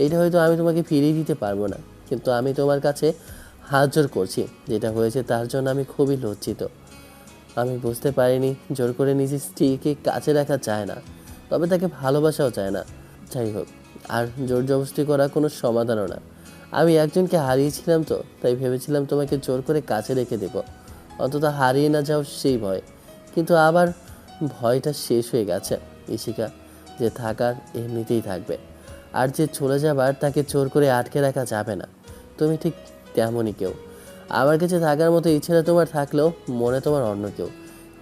এইটা হয়তো আমি তোমাকে ফিরিয়ে দিতে পারবো না, কিন্তু আমি তোমার কাছে হাত জোর করছি। যেটা হয়েছে তার জন্য আমি খুবই লজ্জিত। আমি বুঝতে পারিনি জোর করে নিজের স্ত্রীকে কাছে রাখা যায় না, তবে তাকে ভালোবাসাও যায় না। যাই হোক, আর জোর জবরদস্তি করা কোনো সমাধানও না। আমি একজনকে হারিয়েছিলাম, তো তাই ভেবেছিলাম তোমাকে জোর করে কাছে রেখে দেবো, অন্তত হারিয়ে না যাও সেই ভয়। কিন্তু আবার ভয়টা শেষ হয়ে গেছে ইশিকা। যে থাকার এমনিতেই থাকবে, আর যে চলে যাবার তাকে জোর করে আটকে রাখা যাবে না। তুমি ঠিক তেমনই কেউ। আমার কাছে থাকার মতো ইচ্ছেটা তোমার থাকলেও মনে তোমার অন্য কেউ,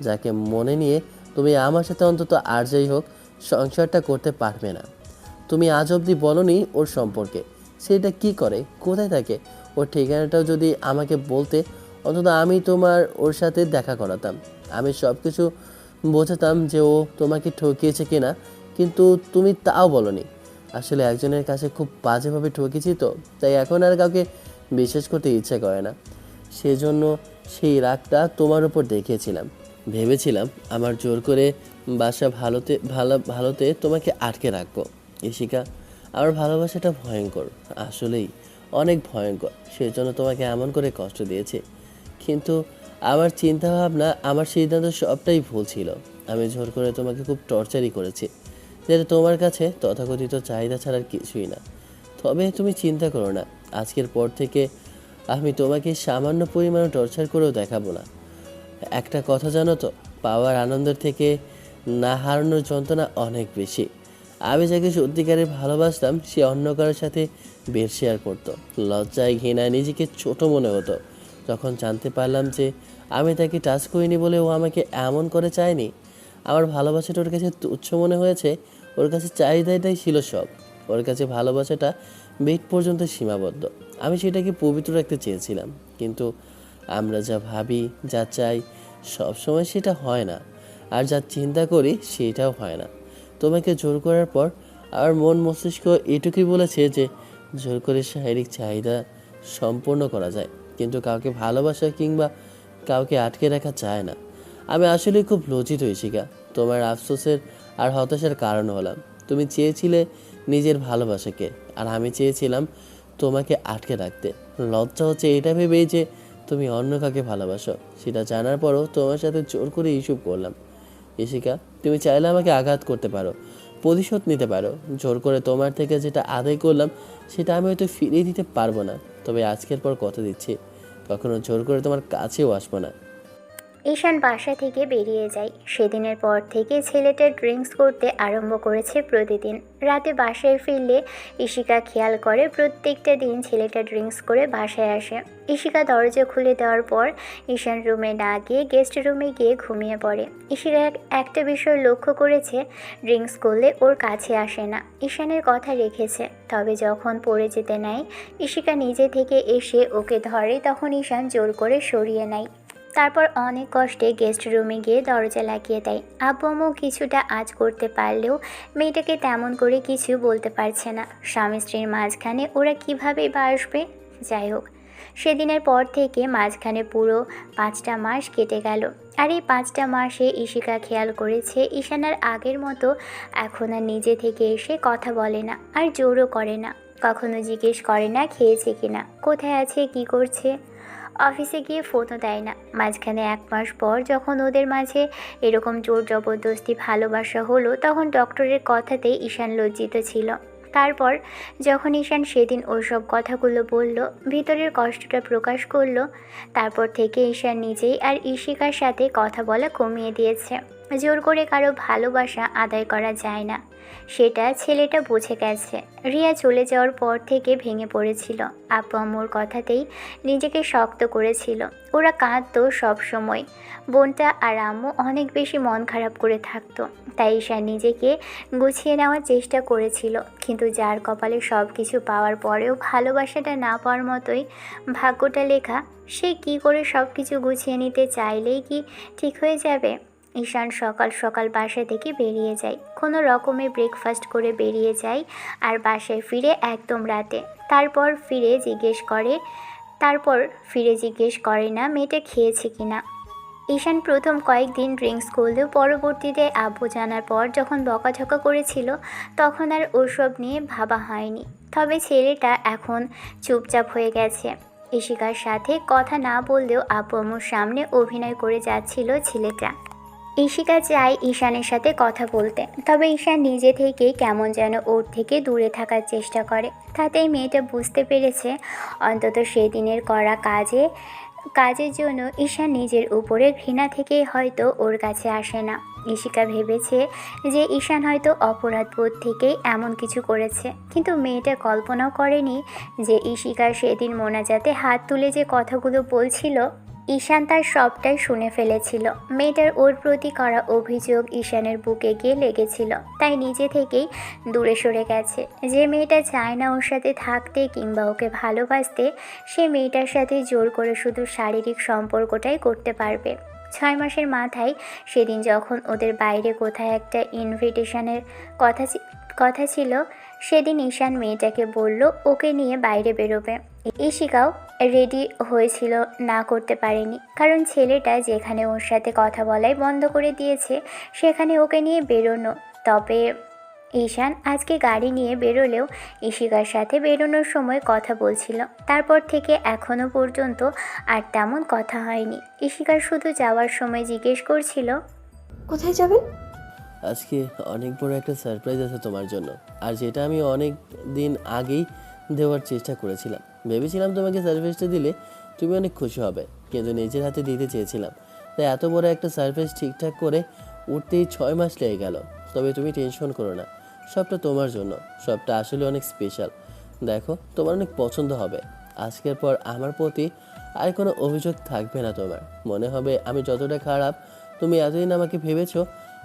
যাকে মনে নিয়ে তুমি আমার সাথে অন্তত আর যাই হোক সংসারটা করতে পারবে না। তুমি আজ অবধি বলনি ওর সম্পর্কে, সেটা কি করে, কোথায় থাকে, ওর ঠিকানাটাও যদি আমাকে বলতে, অন্তত আমি তোমার ওর সাথে দেখা করাতাম। আমি সব কিছু বোঝাতাম যে ও তোমাকে ঠকিয়েছে কিনা, কিন্তু তুমি তাও বলনি। আসলে একজনের কাছে খুব বাজেভাবে ঠকেছি, তো তাই এখন আর কাউকে বিশ্বাস করতে ইচ্ছে করে না। সেজন্য সেই রাগটা তোমার উপর দেখিয়েছিলাম। ভেবেছিলাম আমার জোর করে বাসা ভালোতে তোমাকে আটকে রাখবো। ইশিকা, আমার ভালোবাসাটা ভয়ঙ্কর, আসলেই অনেক ভয়ঙ্কর। সেজন্য তোমাকে এমন করে কষ্ট দিয়েছি, কিন্তু আমার চিন্তাভাবনা, আমার সিদ্ধান্ত সবটাই ভুল ছিল। আমি জোর করে তোমাকে খুব টর্চারই করেছি, যেটা তোমার কাছে তথাকথিত চাহিদা ছাড়ার কিছুই না। তবে তুমি চিন্তা করো না, আজকের পর থেকে আমি তোমাকে সামান্য পরিমাণে টর্চার করেও দেখাবো না। একটা কথা জানো তো, পাওয়ার আনন্দের থেকে না হারানোর যন্ত্রণা অনেক বেশি। আমি যাকে সত্যিকারে ভালোবাসতাম সে অন্য কারোর সাথে বেড শেয়ার করতো। লজ্জায় ঘৃণায় নিজেকে ছোট মনে হতো। যখন জানতে পারলাম যে আমি তাকে টাচ করিনি বলে ও আমাকে এমন করে চায়নি, আমার ভালোবাসাটা ওর কাছে তুচ্ছ মনে হয়েছে। ওর কাছে চাহিদাটাই ছিল সব। ওর কাছে ভালোবাসাটা বেড পর্যন্ত সীমাবদ্ধ। আমি সেটাকে পবিত্র রাখতে চেয়েছিলাম, কিন্তু আমরা যা ভাবি, যা চাই, সব সময় সেটা হয় না। আর যা চিন্তা করি সেটাও হয় না। তোমাকে জোর করার পর আমার মন মস্তিষ্ক এটুকুই বলেছে যে জোর করে শারীরিক চাহিদা সম্পূর্ণ করা যায়, কিন্তু কাউকে ভালোবাসা কিংবা কাউকে আটকে রাখা যায় না। আমি আসলে খুব লজ্জিত ইশিকা। তোমার আফসোসের আর হতাশার কারণ হলাম। তুমি চেয়েছিলে নিজের ভালোবাসাকে, আর আমি চেয়েছিলাম তোমাকে আটকে রাখতে। লজ্জা হচ্ছে এটা ভেবেই যে তুমি অন্য কাউকে ভালোবাসো। সেটা জানার পরও তোমার সাথে জোর করে ইস্যু করলাম। ইশিকা, তুমি চাইলে আমাকে আঘাত করতে পারো, প্রতিশোধ নিতে পারো। জোর করে তোমার থেকে যেটা আদায় করলাম সেটা আমি হয়তো ফিরিয়ে দিতে পারবো না, তবে আজকের পর কথা দিচ্ছি কখনো জোর করে তোমার কাছেও আসবো না। ঈশান বাসা থেকে বেরিয়ে যায়। সেদিনের পর থেকে ছেলেটা ড্রিঙ্কস করতে আরম্ভ করেছে প্রতিদিন। রাতে বাসায় ফিরলে ইশিকা খেয়াল করে প্রত্যেকটা দিন ছেলেটা ড্রিঙ্কস করে বাসায় আসে। ইশিকা দরজা খুলে দেওয়ার পর ঈশান রুমে না গিয়ে গেস্ট রুমে গিয়ে ঘুমিয়ে পড়ে। ইশিকা একটা বিষয় লক্ষ্য করেছে, ড্রিঙ্কস করলে ওর কাছে আসে না। ঈশানের কথা রেখেছে, তবে যখন পড়ে যেতে নেয় ইশিকা নিজে থেকে এসে ওকে ধরে, তখন ঈশান জোর করে সরিয়ে নেয়। তারপর অনেক কষ্টে গেস্ট রুমে গিয়ে দরজা লাগিয়ে দেয়। আব্বু আম্মু কিছুটা আঁচ করতে পারলেও মেয়েটাকে তেমন করে কিছু বলতে পারছে না। স্বামী স্ত্রীর মাঝখানে ওরা কীভাবে বা আসবে? যাই হোক, সেদিনের পর থেকে মাঝখানে পুরো 5টা মাস কেটে গেল। আর এই 5টা মাসে ইশিকা খেয়াল করেছে ঈশান আর আগের মতো এখন আর নিজে থেকে এসে কথা বলে না, আর জোরও করে না। কখনো জিজ্ঞেস করে না খেয়েছে কিনা, কোথায় আছে, কি করছে। অফিসে গিয়ে ফোনও দেয় না। মাঝখানে 1 মাস পর যখন ওদের মাঝে এরকম জোর জবরদস্তি ভালোবাসা হলো, তখন ডক্টরের কথাতেই ঈশান লজ্জিত ছিল। তারপর যখন ঈশান সেদিন ওইসব কথাগুলো বলল, ভিতরের কষ্টটা প্রকাশ করলো, তারপর থেকে ঈশান নিজেই আর ইশিকার সাথে কথা বলা কমিয়ে দিয়েছে। জোর করে কারো ভালোবাসা আদায় করা যায় না, সেটা ছেলেটা বুঝে গেছে। রিয়া চলে যাওয়ার পর থেকে ভেঙে পড়েছিল। আব্বু আম্মুর কথাতেই নিজেকে শক্ত করেছিল। ওরা কাঁদতো সবসময়। বোনটা আর আম্মু অনেক বেশি মন খারাপ করে থাকতো। তাই ঈশা নিজেকে গুছিয়ে নেওয়ার চেষ্টা করেছিল, কিন্তু যার কপালে সব কিছু পাওয়ার পরেও ভালোবাসাটা না পাওয়ার মতোই ভাগ্যটা লেখা, সে কি করে সব কিছু গুছিয়ে নিতে চাইলেই কি ঠিক হয়ে যাবে? ঈশান সকাল সকাল বাসা থেকে বেরিয়ে যায়। কোনো রকমে ব্রেকফাস্ট করে বেরিয়ে যায় আর বাসায় ফিরে একদম রাতে। তারপর ফিরে জিজ্ঞেস করে না মেয়েটা খেয়েছে কিনা। ঈশান প্রথম কয়েকদিন ড্রিঙ্কস করলেও পরবর্তীতে আব্বু জানার পর যখন বকাঝকা করেছিল, তখন আর ওসব নিয়ে ভাবা হয়নি। তবে ছেলেটা এখন চুপচাপ হয়ে গেছে। ইশিকার সাথে কথা না বললেও আব্বু আম্মুর সামনে অভিনয় করে যাচ্ছিল ছেলেটা। ইশিকা চায় ঈশানের সাথে কথা বলতে, তবে ঈশান নিজে থেকেই কেমন যেন ওর থেকে দূরে থাকার চেষ্টা করে। তাতেই মেয়েটা বুঝতে পেরেছে অন্তত সেদিনের করা কাজের জন্য ঈশান নিজের উপরে ঘৃণা থেকেই হয়তো ওর কাছে আসে না। ইশিকা ভেবেছে যে ঈশান হয়তো অপরাধবোধ থেকেই এমন কিছু করেছে, কিন্তু মেয়েটা কল্পনাও করেনি যে ইশিকা সেদিন মোনাজাতে হাত তুলে যে কথাগুলো বলছিল, ঈশান তার সবটাই শুনে ফেলেছিল। মেয়েটার ওর প্রতি করা অভিযোগ ঈশানের বুকে গিয়ে লেগেছিল, তাই নিজে থেকেই দূরে সরে গেছে। যে মেয়েটা চায় না ওর সাথে থাকতে কিংবা ওকে ভালোবাসতে, সে মেয়েটার সাথে জোর করে শুধু শারীরিক সম্পর্কটাই করতে পারবে। 6 মাসের মাথায় সেদিন যখন ওদের বাইরে কোথায় একটা ইনভিটেশনের কথা ছিল, সেদিন ঈশান মেয়েটাকে বলল ওকে নিয়ে বাইরে বেরোবে। ইশিকাও রেডি হয়েছিল, না করতে পারেনি, কারণ ছেলেটা যেখানে ওর সাথে কথা বলাই বন্ধ করে দিয়েছে সেখানে ওকে নিয়ে বেরোনো। তবে ঈশান আজকে গাড়ি নিয়ে বেরোলেও ইশিকার সাথে বেরোনোর সময় কথা বলছিল। তারপর থেকে এখনও পর্যন্ত আর তেমন কথা হয়নি। ইশিকার শুধু যাওয়ার সময় জিজ্ঞেস করছিল, কোথায় যাবেন? আজকে অনেক বড় একটা সারপ্রাইজ আছে তোমার জন্য, আর যেটা আমি অনেক দিন আগেই দেওয়ার চেষ্টা করেছিলাম। ভেবেছিলাম তোমাকে সারপ্রাইজটা দিলে তুমি অনেক খুশি হবে, কিন্তু নিজের হাতে দিতে চেয়েছিলাম। তাই এত বড় একটা সারপ্রাইজ ঠিকঠাক করে উঠতেই 6 মাস লেগে গেল। তবে তুমি টেনশন করো না, সবটা তোমার জন্য। সবটা আসলে অনেক স্পেশাল। দেখো, তোমার অনেক পছন্দ হবে। আজকের পর আমার প্রতি আর কোনো অভিযোগ থাকবে না তোমার। মনে হবে আমি যতটা খারাপ তুমি এতদিন আমাকে ভেবেছো,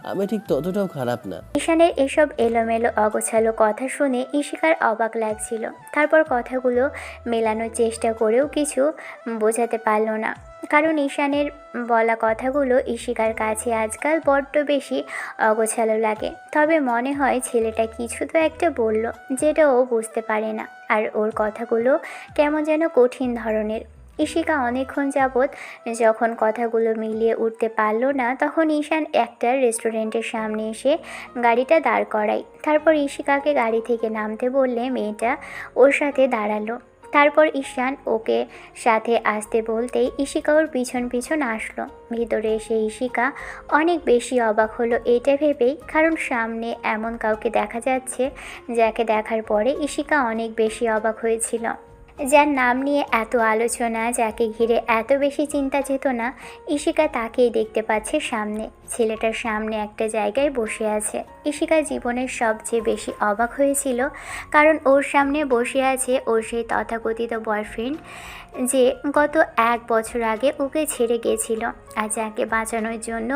আমি ঠিক ততটাও খারাপ না। ঈশানের এসব এলোমেলো অগোছালো কথা শুনে ঈশিকার অবাক লাগছিল। তারপর কথাগুলো মেলানোর চেষ্টা করেও কিছু বোঝাতে পারল না, কারণ ঈশানের বলা কথাগুলো ঈশিকার কাছে আজকাল বড্ড বেশি অগোছালো লাগে। তবে মনে হয় ছেলেটা কিছু তো একটা বলল যেটা ও বুঝতে পারে না, আর ওর কথাগুলো কেমন যেন কঠিন ধরনের। ঈশিকা অনেকক্ষণ যাবৎ যখন কথাগুলো মিলিয়ে উঠতে পারল না, তখন ঈশান একটা রেস্টুরেন্টের সামনে এসে গাড়িটা দাঁড় করায়। তারপর ঈশিকাকে গাড়ি থেকে নামতে বললে মেয়েটা ওর সাথে দাঁড়ালো। তারপর ঈশান ওকে সাথে আসতে বলতেই ঈশিকা ওর পিছন পিছন আসলো। ভিতরে এসে ঈশিকা অনেক বেশি অবাক হলো এটা ভেবেই, কারণ সামনে এমন কাউকে দেখা যাচ্ছে যাকে দেখার পরে ঈশিকা অনেক বেশি অবাক হয়েছিল, যার নাম নিয়ে এত আলোচনা, যাকে ঘিরে এত বেশি চিন্তা চেতনা। ঈশিকা তাকেই দেখতে পাচ্ছে সামনে। ছেলেটার সামনে একটা জায়গায় বসে আছে। ঈশিকা জীবনের সবচেয়ে বেশি অবাক হয়েছিল, কারণ ওর সামনে বসে আছে ওর সেই তথাকথিত বয়ফ্রেন্ড, যে গত 1 বছর আগে ওকে ছেড়ে গিয়েছিল, আর যাকে বাঁচানোর জন্য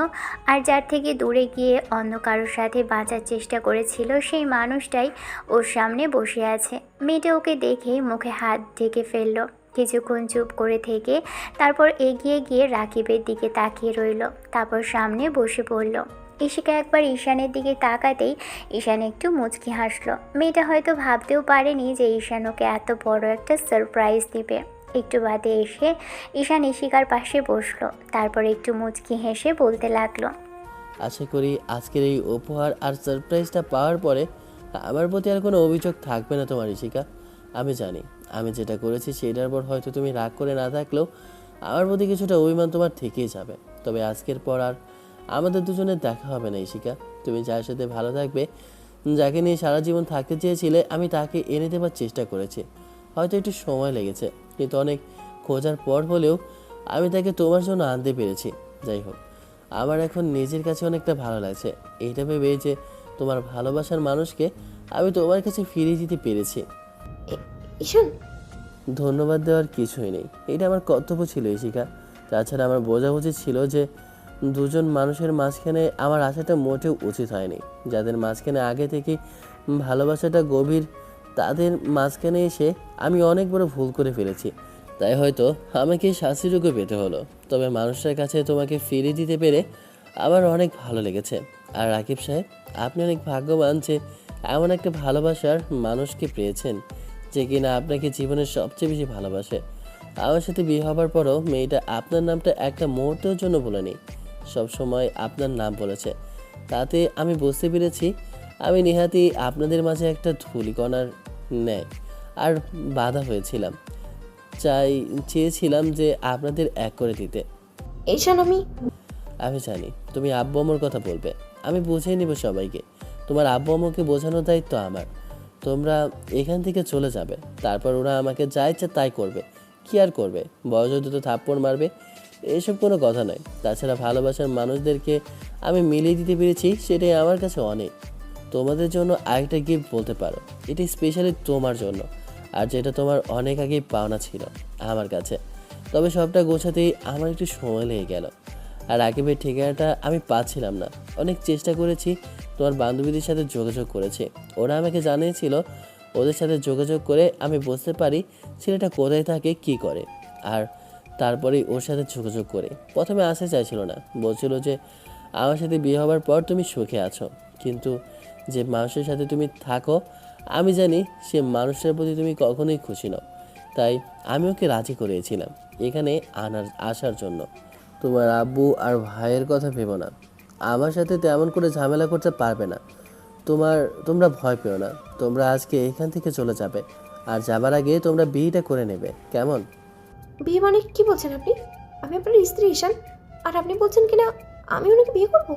আর যার থেকে দূরে গিয়ে অন্য কারোর সাথে বাঁচার চেষ্টা করেছিল, সেই মানুষটাই ওর সামনে বসে আছে। মেয়েটা ওকে দেখে মুখে হাত ঢেকে ফেলল। কিছুক্ষণ চুপ করে থেকে তারপর এগিয়ে গিয়ে রাকিবের দিকে তাকিয়ে রইল, তারপর সামনে বসে পড়ল। ঈশিকা একবার ঈশানের দিকে তাকাতেই ঈশান একটু মুচকি হাসলো। মেয়েটা হয়তো ভাবতেও পারেনি যে ঈশান ওকে এত বড় একটা সারপ্রাইজ দিবে। একটু বাদে এসে ঈশান ঈশিকার পাশে বসলো, তারপর একটু মুচকি হেসে বলতে লাগলো, আশা করি আজকের এই উপহার আর সারপ্রাইজটা পাওয়ার পরে আমার প্রতি আর কোনো অভিযোগ থাকবে না তোমার ঈশিকা। আমি জানি আমি যেটা করেছি সেটার পর হয়তো তুমি রাগ করে না থাকলেও আমার প্রতি কিছুটা অভিমান তোমার থেকেই যাবে। তবে আজকের পর আর আমাদের দুজনের দেখা হবে না ঈশিকা। তুমি যার সাথে ভালো থাকবে, যাকে নিয়ে সারা জীবন থাকতে চেয়েছিলে, আমি তাকে এনে দেওয়ার চেষ্টা করেছি। হয়তো একটু সময় লেগেছে, কিন্তু অনেক খোঁজার পর হলেও আমি তাকে তোমার জন্য আনতে পেরেছি। যাই হোক, আমার এখন নিজের কাছে অনেকটা ভালো লাগছে এইটা ভেবে যে তোমার ভালোবাসার মানুষকে আমি তোমার কাছে ফিরিয়ে দিতে পেরেছি। ঈশান, ধন্যবাদ দেওয়ার কিছুই নেই, এটা আমার কর্তব্য ছিল ঈশিকা। তাছাড়া আমার বোঝাবুঝি ছিল যে দুজন মানুষের মাঝখানে আমার আসাটা মোটেও উচিত হয়নি। যাদের মাঝখানে আগে থেকে ভালোবাসাটা গভীর, তাদের মাঝখানে এসে আমি অনেক বড় ভুল করে ফেলেছি। তাই হয়তো আমাকে শাস্তিযোগ্য পেতে হলো। তবে মানুষটার কাছে তোমাকে ফিরিয়ে দিতে পেরে আমার অনেক ভালো লেগেছে। আর রাকিব সাহেব, আপনি অনেক ভাগ্যবান যে এমন একটা ভালোবাসার মানুষকে পেয়েছেন, যে কিনা আপনাকে জীবনের সবচেয়ে বেশি ভালোবাসে। আমার সাথে বিয়ে হবার পরও মেয়েটা আপনার নামটা একটা মুহূর্তের জন্য বলেনি, সবসময় আপনার নাম বলেছে। তাতে আমি বুঝতে পেরেছি আমি নেহাতি আপনাদের মাঝে একটা ধূলিকণার ন্যায় আর বাধা হয়েছিলাম। চেয়েছিলাম যে আপনাদের এক করে দিতে। ঈশান, আমি জানি তুমি আব্বু আম্মুর কথা বলবে, আমি বুঝিয়ে নিব সবাইকে। তোমার আব্বু আম্মুকে বোঝানোর দায়িত্ব আমার। তোমরা এখান থেকে চলে যাবে, তারপর ওরা আমাকে যা ইচ্ছা তাই করবে। কি আর করবে, বয়স তো থাপ্পড় মারবে, এসব কোনো কথা নয়। তাছাড়া ভালোবাসার মানুষদেরকে আমি মিলিয়ে দিতে পেরেছি, সেটাই আমার কাছে অনেক। তোমাদের জন্য আরেকটা গিফট বলতে পারো, এটি স্পেশালি তোমার জন্য, আর যেটা তোমার অনেক আগেই পাওনা ছিল আমার কাছে। তবে সবটা গোছাতেই আমার একটু সময় লেগে গেল। আর রাকিবের ঠিকানাটা আমি পাচ্ছিলাম না। অনেক চেষ্টা করেছি, তোমার বান্ধবীদের সাথে যোগাযোগ করেছি, ওরা আমাকে জানিয়েছিল। ওদের সাথে যোগাযোগ করে আমি বুঝতে পারি ছেলেটা কোথায় থাকে, কি করে। আর তারপরেই ওর সাথে যোগাযোগ করে। প্রথমে আসতে চাইছিল না, বলছিল যে আমার সাথে বিয়ে হওয়ার পর তুমি সুখে আছো, কিন্তু যে মানুষের সাথে তুমি থাকো আমি জানি সে মানুষটার প্রতি তুমি কখনোই খুশি নও। তাই আমি ওকে রাজি করিয়েছিলাম এখানে আসার জন্য। তোমার আব্বু আর ভাইয়ের কথা ভেবো না, আমার সাথে তেমন করে ঝামেলা করতে পারবে না। তোমরা ভয় পেও না, তোমরা আজকে এখান থেকে চলে যাবে, আর যাবার আগে তোমরা বিয়েটা করে নেবে, কেমন? বিয়ে মানে কি বলছেন আপনি? আমি আপনার স্ত্রী ঈশান, আর আপনি বলছেন কিনা আমি ওনাকে বিয়ে করব?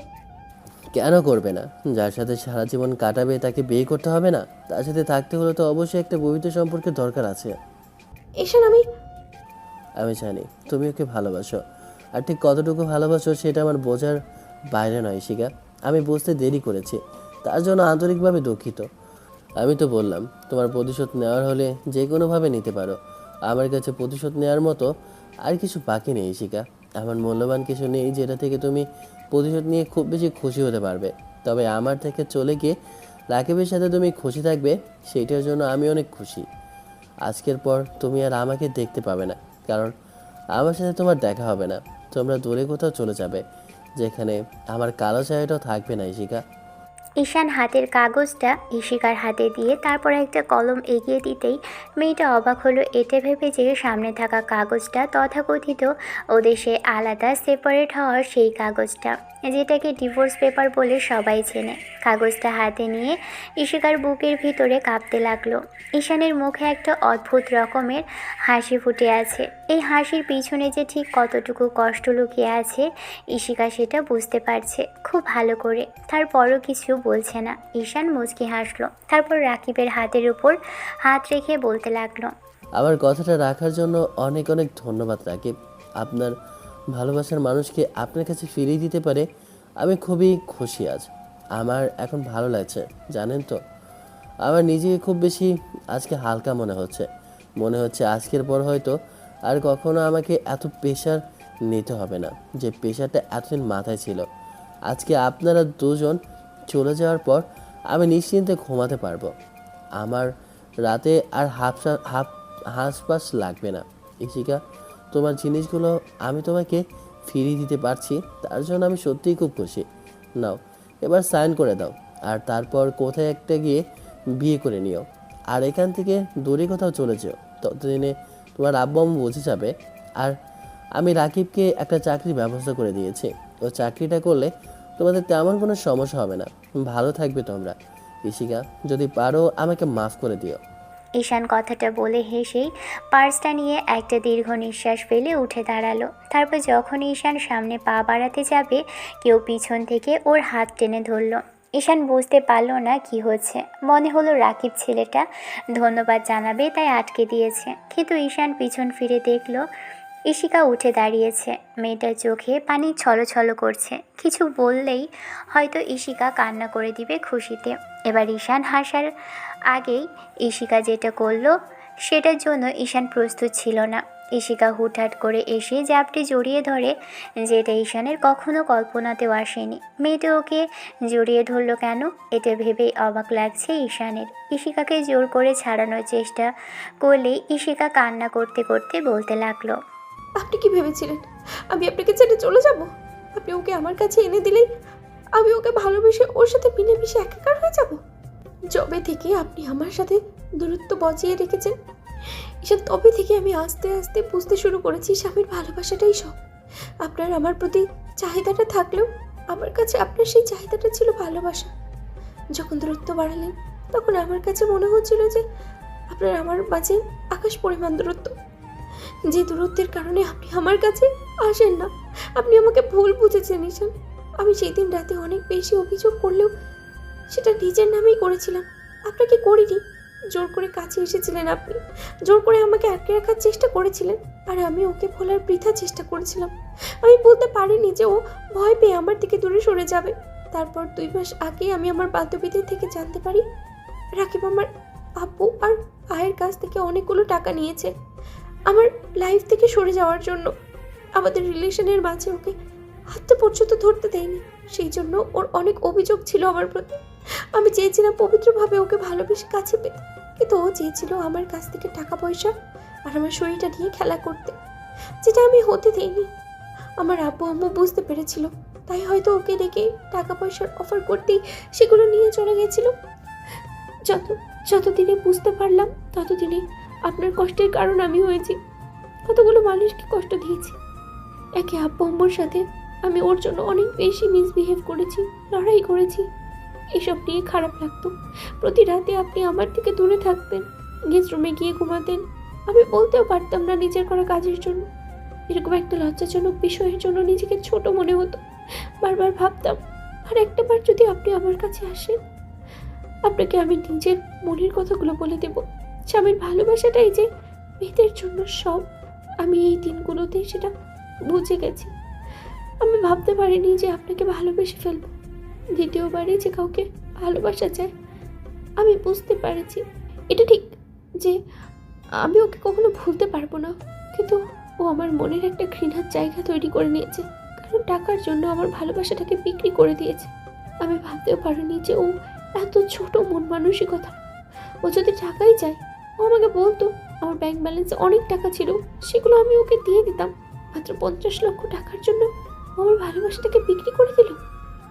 কেন করবে না? যার সাথে সারা জীবন কাটাবে তাকে বিয়ে করতে হবে না? তার সাথে থাকতে হলে তো অবশ্যই একটা পবিত্র সম্পর্কের দরকার আছে। ঈশান, আমি জানি তুমি ওকে ভালোবাসো, আর ঠিক কতটুকু ভালোবাসো সেটা আমার বোঝার বাইরে নয় ইশিকা। আমি বুঝতে দেরি করেছি, তার জন্য আন্তরিকভাবে দুঃখিত। আমি তো বললাম তোমার প্রতিশোধ নেওয়ার হলে যে কোনোভাবে নিতে পারো। আমার কাছে প্রতিশোধ নেওয়ার মতো আর কিছু বাকি নেই ইশিকা। আমার মূল্যবান কিছু নেই যেটা থেকে তুমি প্রতিশোধ নিয়ে খুব বেশি খুশি হতে পারবে। তবে আমার থেকে চলে গিয়ে রাকিবের সাথে তুমি খুশি থাকবে, সেইটার জন্য আমি অনেক খুশি। আজকের পর তুমি আর আমাকে দেখতে পাবে না, কারণ আমার সাথে তোমার দেখা হবে না। তোমরা দূরে কোথাও চলে যাবে, যেখানে আমার কালো ছায়াটাও থাকবে না ইশিকা। ঈশান হাতের কাগজটা ইশিকার হাতে দিয়ে তারপর একটা কলম এগিয়ে দিতেই মেয়েটা অবাক হলো এটা ভেবে যে সামনে থাকা কাগজটা তথাকথিত ওদেশে আলাদা সেপারেট হওয়ার সেই কাগজটা, যেটাকে ডিভোর্স পেপার বলে সবাই চেনে। কাগজটা হাতে নিয়ে ইশিকার বুকের ভিতরে কাঁপতে লাগলো। ঈশানের মুখে একটা অদ্ভুত রকমের হাসি ফুটে আছে। এই হাসির পিছনে যে ঠিক কতটুকু কষ্ট লুকিয়ে আছে ইশিকা সেটা বুঝতে পারছে খুব ভালো করে। তারপরও কিছু বলছে না। ঈশান মুচকি হাসলো, তারপর রাকিবের হাতের উপর হাত রেখে বলতে লাগলো, আমার কথাটা রাখার জন্য অনেক অনেক ধন্যবাদ রাকিব। আপনার ভালোবাসার মানুষকে আপনার কাছে ফিরিয়ে দিতে পারে আমি খুবই খুশি আজ। আমার এখন ভালো লাগছে জানেন তো। আমার নিজেকে খুব বেশি আজকে হালকা মনে হচ্ছে আজকের পর হয়তো আর কখনো আমাকে এত প্রেশার নিতে হবে না, যে প্রেশারটা এতদিন মাথায় ছিল। আজকে আপনারা দুজন চলে যাওয়ার পর আমি নিশ্চিন্তে ঘুমাতে পারবো। আমার রাতে আর হাঁসপাস লাগবে না ইশিকা। তোমার জিনিসগুলো আমি তোমাকে ফিরিয়ে দিতে পারছি, তার জন্য আমি সত্যিই খুব খুশি। নাও এবার সাইন করে দাও, আর তারপর কোথায় একটা গিয়ে বিয়ে করে নিও। আর এখান থেকে দূরে কোথাও চলে যেও, ততদিনে তোমার আব্বু আম্মু বুঝে যাবে। আর আমি রাকিবকে একটা চাকরির ব্যবস্থা করে দিয়েছি, ও চাকরিটা করলে তোমাদের তেমন কোনো সমস্যা হবে না। ভালো থাকবে তোমরা ইশিকা, যদি পারো আমাকে মাফ করে দিও। ঈশান কথাটা বলে হেসেই পার্সটা নিয়ে একটা দীর্ঘ নিঃশ্বাস ফেলে উঠে দাঁড়ালো। তারপর যখন ঈশান সামনে পা বাড়াতে যাবে কেউ পিছন থেকে ওর হাত টেনে ধরলো। ঈশান বুঝতে পারলো না কি হচ্ছে, মনে হলো রাকিব ছেলেটা ধন্যবাদ জানাবে তাই আটকে দিয়েছে। কিন্তু ঈশান পিছন ফিরে দেখলো ইশিকা উঠে দাঁড়িয়েছে। মেয়েটার চোখে পানি ছলছল করছে। কিছু বললেই হয়তো ইশিকা কান্না করে দিবে খুশিতে। এবার ঈশান হাসার আগেই ইশিকা যেটা করলো সেটার জন্য ঈশান প্রস্তুত ছিল না। ইশিকা হুটহাট করে এসে জাপটে জড়িয়ে ধরে, যেটা ঈশানের কখনো কল্পনাতেও আসেনি। মেয়েটা ওকে জড়িয়ে ধরলো কেন, এটা ভেবেই অবাক লাগছে ঈশানের। ইশিকাকে জোর করে ছাড়ানোর চেষ্টা করলেই ইশিকা কান্না করতে করতে বলতে লাগলো, আপনি কি ভেবেছিলেন আমি আপনাকে ছেড়ে চলে যাব? আপনি ওকে আমার কাছে এনে দিলেই আমি ওকে ভালোবেসে ওর সাথে মিলেমিশে একাকার হয়ে যাব? যবে থেকে আপনি আমার সাথে দূরত্ব বজিয়ে রেখেছেন ঈশান, তবে থেকে আমি আস্তে আস্তে বুঝতে শুরু করেছি স্বামীর ভালোবাসাটাই সব। আপনার আমার প্রতি চাহিদাটা থাকলেও আমার কাছে আপনার সেই চাহিদাটা ছিল ভালোবাসা। যখন দূরত্ব বাড়ালেন তখন আমার কাছে মনে হচ্ছিল যে আপনার আমার মাঝে আকাশ পরিমাণ দূরত্ব, যে দূরত্বের কারণে আপনি আমার কাছে আসেন না। আপনি আমাকে ভুল বুঝেছেন ঈশান। আমি সেই দিন রাতে অনেক বেশি অভিযোগ করলেও সেটা নিজের নামেই করেছিলাম, আপনাকে করিনি। জোর করে কাছে এসেছিলেন আপনি, জোর করে আমাকে আটকে রাখার চেষ্টা করেছিলেন, আর আমি ওকে ভোলার বৃথা চেষ্টা করেছিলাম। আমি বলতে পারিনি যে ও ভয় পেয়ে আমার থেকে দূরে সরে যাবে। তারপর 2 মাস আগে আমি আমার বান্ধবীদের থেকে জানতে পারি রাকিব আমার আব্বু আর ভাইয়ের কাছ থেকে অনেকগুলো টাকা নিয়েছে আমার লাইফ থেকে সরে যাওয়ার জন্য। আমাদের রিলেশনের মাঝে ওকে হাতটা পর্যন্ত ধরতে দেয়নি, সেই জন্য ওর অনেক অভিযোগ ছিল আমার প্রতি। আমি চেয়েছিলাম পবিত্রভাবে ওকে ভালোবেসে কাছে পেতে, কিন্তু ও চেয়েছিল আমার কাছ থেকে টাকা পয়সা আর আমার শরীরটা নিয়ে খেলা করতে, যেটা আমি হতে দেইনি। আমার আব্বু আম্মু বুঝতে পেরেছিল, তাই হয়তো ওকে ডেকে টাকা পয়সার অফার করতেই সেগুলো নিয়ে চলে গেছিল। যতদিনে বুঝতে পারলাম ততদিনে আপনার কষ্টের কারণ আমি হয়েছি। কতগুলো মানুষকে কষ্ট দিয়েছি। একে আব্বু আম্মুর সাথে আমি ওর জন্য অনেক বেশি মিসবিহেভ করেছি, লড়াই করেছি। এসব নিয়ে খারাপ লাগতো। প্রতি রাতে আপনি আমার থেকে দূরে থাকতেন, গেস্ট রুমে গিয়ে ঘুমাতেন। আমি বলতেও পারতাম না নিজের করা কাজের জন্য। এরকম একটা লজ্জাজনক বিষয়ের জন্য নিজেকে ছোট মনে হতো। বারবার ভাবতাম আর একটাবার যদি আপনি আমার কাছে আসেন, আপনাকে আমি নিজের মনের কথাগুলো বলে দেব। স্বামীর ভালোবাসাটাই যে মেয়েদের জন্য সব, আমি এই দিনগুলোতে সেটা বুঝে গেছি। আমি ভাবতে পারিনি যে আপনাকে ভালোবেসে ফেলবো, দ্বিতীয়বারে যে কাউকে ভালোবাসা চায়। আমি বুঝতে পারছি এটা ঠিক যে আমি ওকে কখনো ভুলতে পারবো না, কিন্তু ও আমার মনের একটা ঘৃণার জায়গা তৈরি করে নিয়েছে, কারণ টাকার জন্য আমার ভালোবাসাটাকে বিক্রি করে দিয়েছে। আমি ভাবতেও পারিনি যে ও এত ছোট মন মানসিকতা। ও যদি টাকাই চায়, ও আমাকে বলতো। আমার ব্যাংক ব্যালেন্সে অনেক টাকা ছিল, সেগুলো আমি ওকে দিয়ে দিতাম। মাত্র 50 লক্ষ টাকার জন্য ও আমার ভালোবাসাটাকে বিক্রি করে দিল।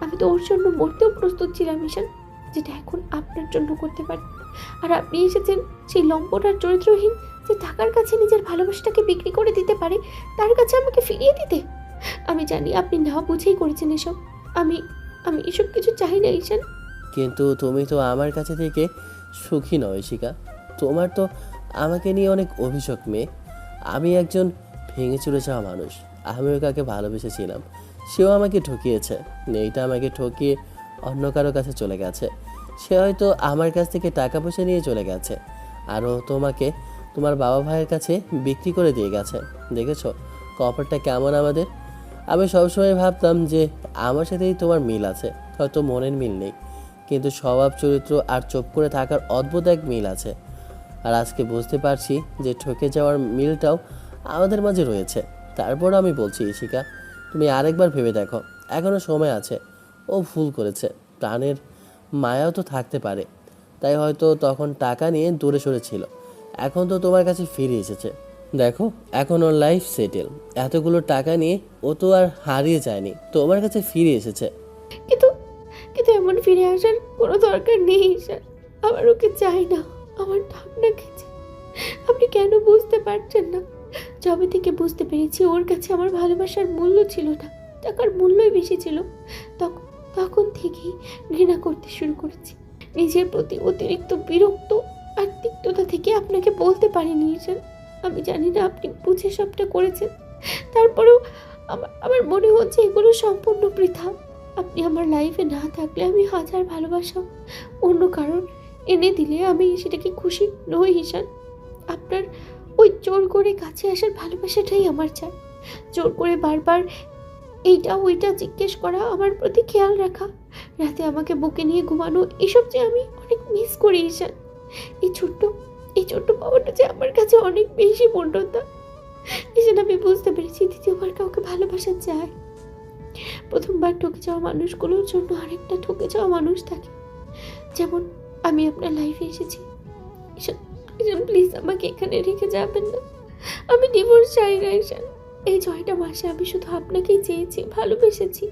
আমি তো ওর জন্য মরতেও প্রস্তুত ছিলাম ঈশান, যেটা এখন আপনার জন্য করতে পারি। আর আপনি এসেছেন সেই লম্পট আর চরিত্রহীন যে টাকার কাছে নিজের ভালোবাসাটাকে বিক্রি করে দিতে পারে, তার কাছে আমাকে ফিরিয়ে দিতে। আমি জানি আপনি না বুঝেই করেছেন এসব। আমি আমি এসব কিছু চাই না ঈশান। কিন্তু তুমি তো আমার কাছে থেকে সুখী নও ইশিকা। তোমার তো আমাকে নিয়ে অনেক অভিযোগ মেয়ে। আমি একজন ভেঙে চুরে যাওয়া মানুষ। আমিও কাকে ভালোবেসেছিলাম, সেও আমাকে ঠকিয়েছে। মেয়েটা আমাকে ঠকিয়ে অন্য কারো কাছে চলে গেছে। সে হয়তো আমার কাছ থেকে টাকা পয়সা নিয়ে চলে গেছে, আরও তোমাকে তোমার বাবা ভাইয়ের কাছে বিক্রি করে দিয়ে গেছে। দেখেছো কপালটা কেমন আমাদের। আমি সবসময় ভাবতাম যে আমার সাথেই তোমার মিল আছে, হয়তো মনের মিল নেই, কিন্তু স্বভাব চরিত্র আর চুপ করে থাকার অদ্ভুত এক মিল আছে। আর আজকে বুঝতে পারছি যে ঠকে যাওয়ার মিলটাও আমাদের মাঝে রয়েছে। তারপর আমি বলছি ইশিকা, তুমি আরেকবার ভেবে দেখো, এখনও সময় আছে। ও ভুল করেছে, প্রাণের মায়াও তো থাকতে পারে। তাই হয়তো তখন টাকা নিয়ে দূরে সরে ছিল, এখন তো তোমার কাছে ফিরে এসেছে। দেখো এখন ওর লাইফ সেটেল। এতগুলো টাকা নিয়ে ও তো আর হারিয়ে যায়নি, তোমার কাছে ফিরে এসেছে। কিন্তু কিন্তু এমন ফিরে আসার কোনো দরকার নেই ঈশান। আমার ওকে চাই না, আমার ভাবনা গেছে। আপনি কেন বুঝতে পারছেন না? যবে থেকে বুঝতে পেরেছি ওর কাছে আমার ভালোবাসার মূল্য ছিল না, টাকার মূল্যই বেশি ছিল, তখন তখন থেকেই ঘৃণা করতে শুরু করেছি। নিজের প্রতি অতিরিক্ত বিরক্ত আর তিক্ততা থেকে আপনাকে বলতে পারিনি ঈশান। আমি জানি না আপনি বুঝে সবটা করেছেন, তারপরেও আমার মনে হচ্ছে এগুলো সম্পূর্ণ বৃথা। আপনি আমার লাইফে না থাকলে আমি হাজার ভালোবাসা অন্য কারণ এনে দিলে আমি সেটাকে খুশি নই ঈশান। আপনার ওই জোর করে কাছে আসার ভালোবাসাটাই আমার চাই। জোর করে বারবার এইটা ওইটা জিজ্ঞেস করা, আমার প্রতি খেয়াল রাখা, রাতে আমাকে বুকে নিয়ে ঘুমানো, এসব যে আমি অনেক মিস করি ঈশান। এই ছোট্ট পাওয়াটা যে আমার কাছে অনেক বেশি মূল্যতা। ঈশান, আমি বুঝতে পেরেছি দ্বিতীয়বার কাউকে ভালোবাসা চায়। প্রথমবার ঠকে যাওয়া মানুষগুলোর জন্য আরেকটা ঠকে যাওয়া মানুষ থাকে। যেমন আমি আপনার লাইফে এসেছি। ঈশান, প্লিজ আমাকে এখানে রেখে যাবেন না। আমি ডিভোর্স চাই না ঈশান। এই 6টা মাসে আমি শুধু আপনাকেই চেয়েছি, ভালোবেসেছি।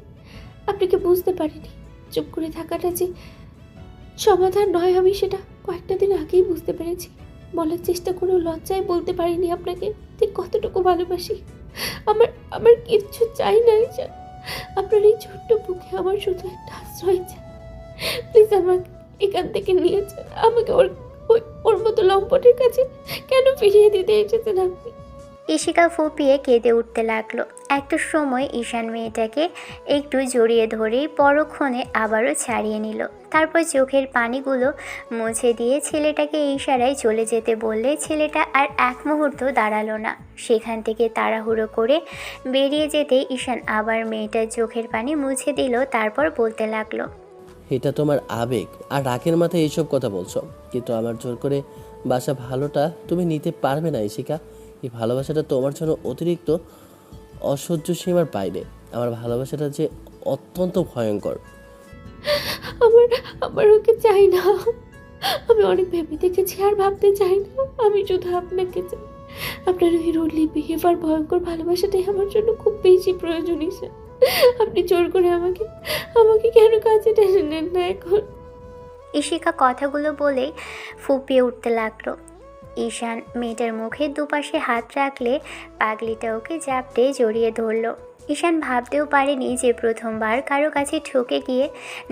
আপনাকে বুঝতে পারিনি। চুপ করে থাকাটা যে সমাধান নয়, আমি সেটা কয়েকটা দিন আগেই বুঝতে পেরেছি। বলার চেষ্টা করেও লজ্জায় বলতে পারিনি আপনাকে ঠিক কতটুকু ভালোবাসি। আমার কিচ্ছু চাই না ঈশান। আপনার এই ছোট্ট বুকে আমার শুধু একটা আশ্রয় চাই। প্লিজ আমাকে এখান থেকে নিয়ে যান। আমাকে ওর মতো লম্পটের কাছে কেন ফিরিয়ে দিতে এসেছেন আপনি? ইশিকা ফুপিয়ে কেঁদে উঠতে লাগলো। একটা সময় ঈশান মেয়েটাকে একটু জড়িয়ে ধরেই পরক্ষণে আবারও ছাড়িয়ে নিল। তারপর চোখের পানিগুলো মুছে দিয়ে ছেলেটাকে ইশারায় চলে যেতে বললে ছেলেটা আর এক মুহূর্ত দাঁড়ালো না। সেখান থেকে তাড়াহুড়ো করে বেরিয়ে যেতে ঈশান আবার মেয়েটার চোখের পানি মুছে দিল। তারপর বলতে লাগলো, এটা তোমার আবেগ আর রাগের মাথায় এইসব কথা বলছো, কিন্তু আমার জোর করে বাসা ভালোটা তুমি নিতে পারবে না ইশিকা। এই ভালোবাসাটা তোমার জন্য অতিরিক্ত অসহ্য সীমার বাইরে। আমার ভালোবাসাটা যে অত্যন্ত ভয়ঙ্কর। আমার ওকে চাই না। আমি অনেক ভেবে দেখেছি আর ভাবতে চাই না। আমি শুধু আপনাকে চাই। আপনার ওই রুডলি বিহেভিয়ার ভয়ঙ্কর ভালোবাসাটাই আমার জন্য খুব বেশি প্রয়োজন ঈশান। আপনি জোর করে আমাকে কেন কাছে টেনে নেন না এখন? ইশিকা কথাগুলো বলেই ফুপিয়ে উঠতে লাগলো। ঈশান মেয়েটার মুখের দুপাশে হাত রাখলে পাগলিটা ওকে জাপটে জড়িয়ে ধরলো। ঈশান ভাবতেও পারেনি যে প্রথমবার কারো কাছে ঠকে গিয়ে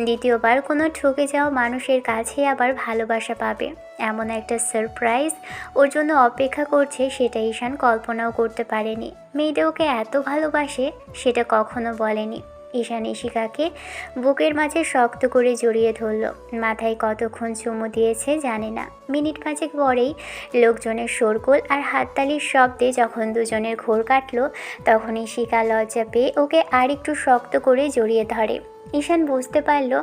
দ্বিতীয়বার কোনো ঠকে যাওয়া মানুষের কাছে আবার ভালোবাসা পাবে। এমন একটা সারপ্রাইজ ওর জন্য অপেক্ষা করছে, সেটা ঈশান কল্পনাও করতে পারেনি। মেয়েটা ওকে এত ভালোবাসে সেটা কখনো বলেনি। ঈশান ইশিকাকে বুকের মাঝে শক্ত করে জড়িয়ে ধরল। মাথায় কতক্ষণ চুমু দিয়েছে জানে না। মিনিট 5 পরেই লোকজনের শোরগোল আর হাততালির শব্দে যখন দুজনের ঘোর কাটল, তখন ইশিকা লজ্জা পেয়ে ওকে আর একটু শক্ত করে জড়িয়ে ধরে। ঈশান বুঝতে পারল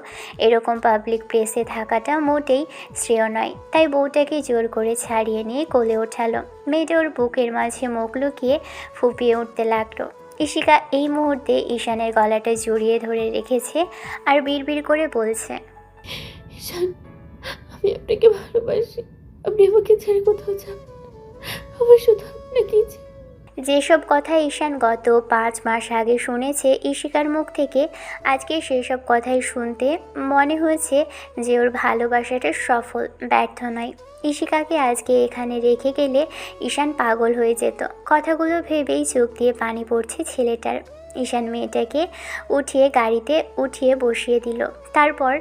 এরকম পাবলিক প্লেসে থাকাটা মোটেই শ্রেয় নয়, তাই বউটাকে জোর করে ছাড়িয়ে নিয়ে কোলে ওঠালো। মেয়েটা ওর বুকের মাঝে মুখ লুকিয়ে ফুপিয়ে উঠতে লাগলো। ইশিকা এই মুহূর্তে ঈশানের গলাটা জড়িয়ে ধরে রেখেছে আর বিড়বিড় করে বলছে, ঈশান, আমি আপনাকে ভালোবাসি। আপনি আমাকে ছেড়ে কোথাও যাবেন না। আমার শুধু আপনাকেই চাই। যেসব কথা ঈশান গত 5 মাস আগে শুনেছে ইশিকার মুখ থেকে, আজকে সেসব কথাই শুনতে মনে হয়েছে যে ওর ভালোবাসাটা সফল, ব্যর্থ নয়। ইশিকাকে আজকে এখানে রেখে গেলে ঈশান পাগল হয়ে যেত। কথাগুলো ভেবেই চোখ দিয়ে পানি পড়ছে ছেলেটার। ঈশান মেয়েটাকে উঠিয়ে গাড়িতে উঠিয়ে বসিয়ে দিল। তারপর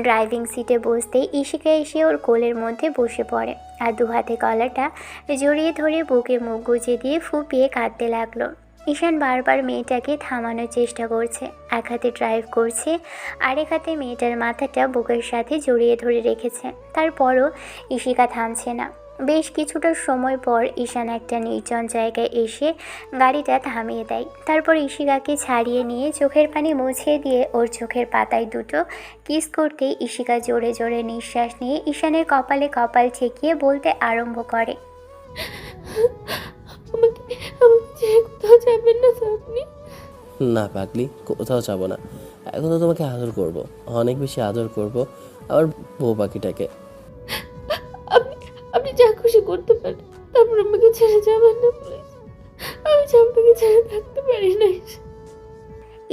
ড্রাইভিং সিটে বসতেই ইশিকা এসে ওর কোলের মধ্যে বসে পড়ে আর দু হাতে গলাটা জড়িয়ে ধরে বুকে মুখ গুজে দিয়ে ফুপিয়ে কাঁদতে লাগলো। ঈশান বারবার মেয়েটাকে থামানোর চেষ্টা করছে, এক হাতে ড্রাইভ করছে, আরেক হাতে মেয়েটার মাথাটা বুকের সাথে জড়িয়ে ধরে রেখেছে। তারপরও ইশিকা থামছে না। বেশ কিছুটা সময় পর ঈশান একটা নির্জন জায়গায় এসে গাড়িটা থামিয়ে দেয়। তারপর ইশিকাকে ছাড়িয়ে নিয়ে চোখের পানি মুছিয়ে দিয়ে ওর চোখের পাতায় দুটো কিস করতেই ইশিকা জোরে জোরে নিঃশ্বাস নিয়ে ঈশানের কপালে কপাল ঠেকিয়ে বলতে আরম্ভ করে, আমাকে ছেড়ে কোথাও যাবেন না স্যার আপনি। না পাগলি, কোথাও যাবো না। এখন তো তোমাকে আদর করব, অনেক বেশি আদর করব, আবার বউ পাখিটাকে। আপনি আপনি যা খুশি করতে পারেন, তারপর আমাকে ছেড়ে যাবেন না প্লিজ। আমি আপনাকে ছেড়ে থাকতে পারি না।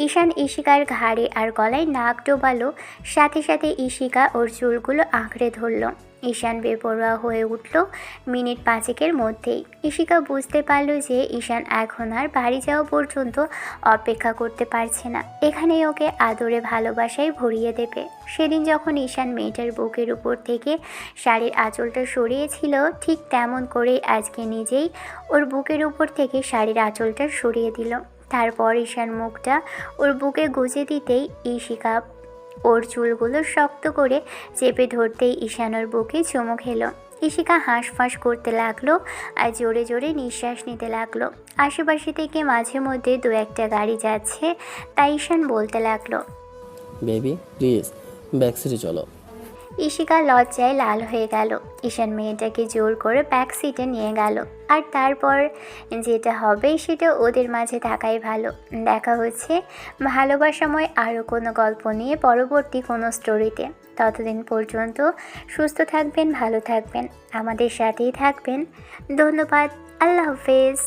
ঈশান ইশিকার ঘাড়ে আর গলায় নাক ডোবালো, সাথে সাথে ইশিকা ওর চুলগুলো আঁকড়ে ধরল। ঈশান বেপরোয়া হয়ে উঠল মিনিট 5 মধ্যেই। ইশিকা বুঝতে পারল যে ঈশান এখন আর বাড়ি যাওয়া পর্যন্ত অপেক্ষা করতে পারছে না, এখানেই ওকে আদরে ভালোবাসায় ভরিয়ে দেবে। সেদিন যখন ঈশান মেয়েটার বুকের উপর থেকে শাড়ির আঁচলটা সরিয়েছিল, ঠিক তেমন করেই আজকে নিজেই ওর বুকের উপর থেকে শাড়ির আঁচলটা সরিয়ে দিল। তারপর ঈশান মুখটা ওর বুকে গুজে দিতেই ইশিকা ওর চুলগুলো শক্ত করে চেপে ধরতেই ঈশান ওর বুকে চুমু খেলো। ইশিকা হাঁসফাঁস করতে লাগলো আর জোরে জোরে নিঃশ্বাস নিতে লাগলো। আশেপাশে থেকে মাঝে মধ্যে 2-1টা গাড়ি যাচ্ছে, তাই ঈশান বলতে লাগলো, বেবি প্লিজ ব্যাক সিটে চলো। ইশিকা লজ্জায় লাল হয়ে গেল। ঈশান মেয়েটাকে জোর করে ব্যাক সিটে নিয়ে গেল। আর তারপর যেটা হবে সেটা ওদের মাঝে থাকাই ভালো। দেখা হচ্ছে ভালোবাসাময় আরও কোনো গল্প নিয়ে পরবর্তী কোনো স্টোরিতে। ততদিন পর্যন্ত সুস্থ থাকবেন, ভালো থাকবেন, আমাদের সাথেই থাকবেন। ধন্যবাদ। আল্লাহ হাফেজ।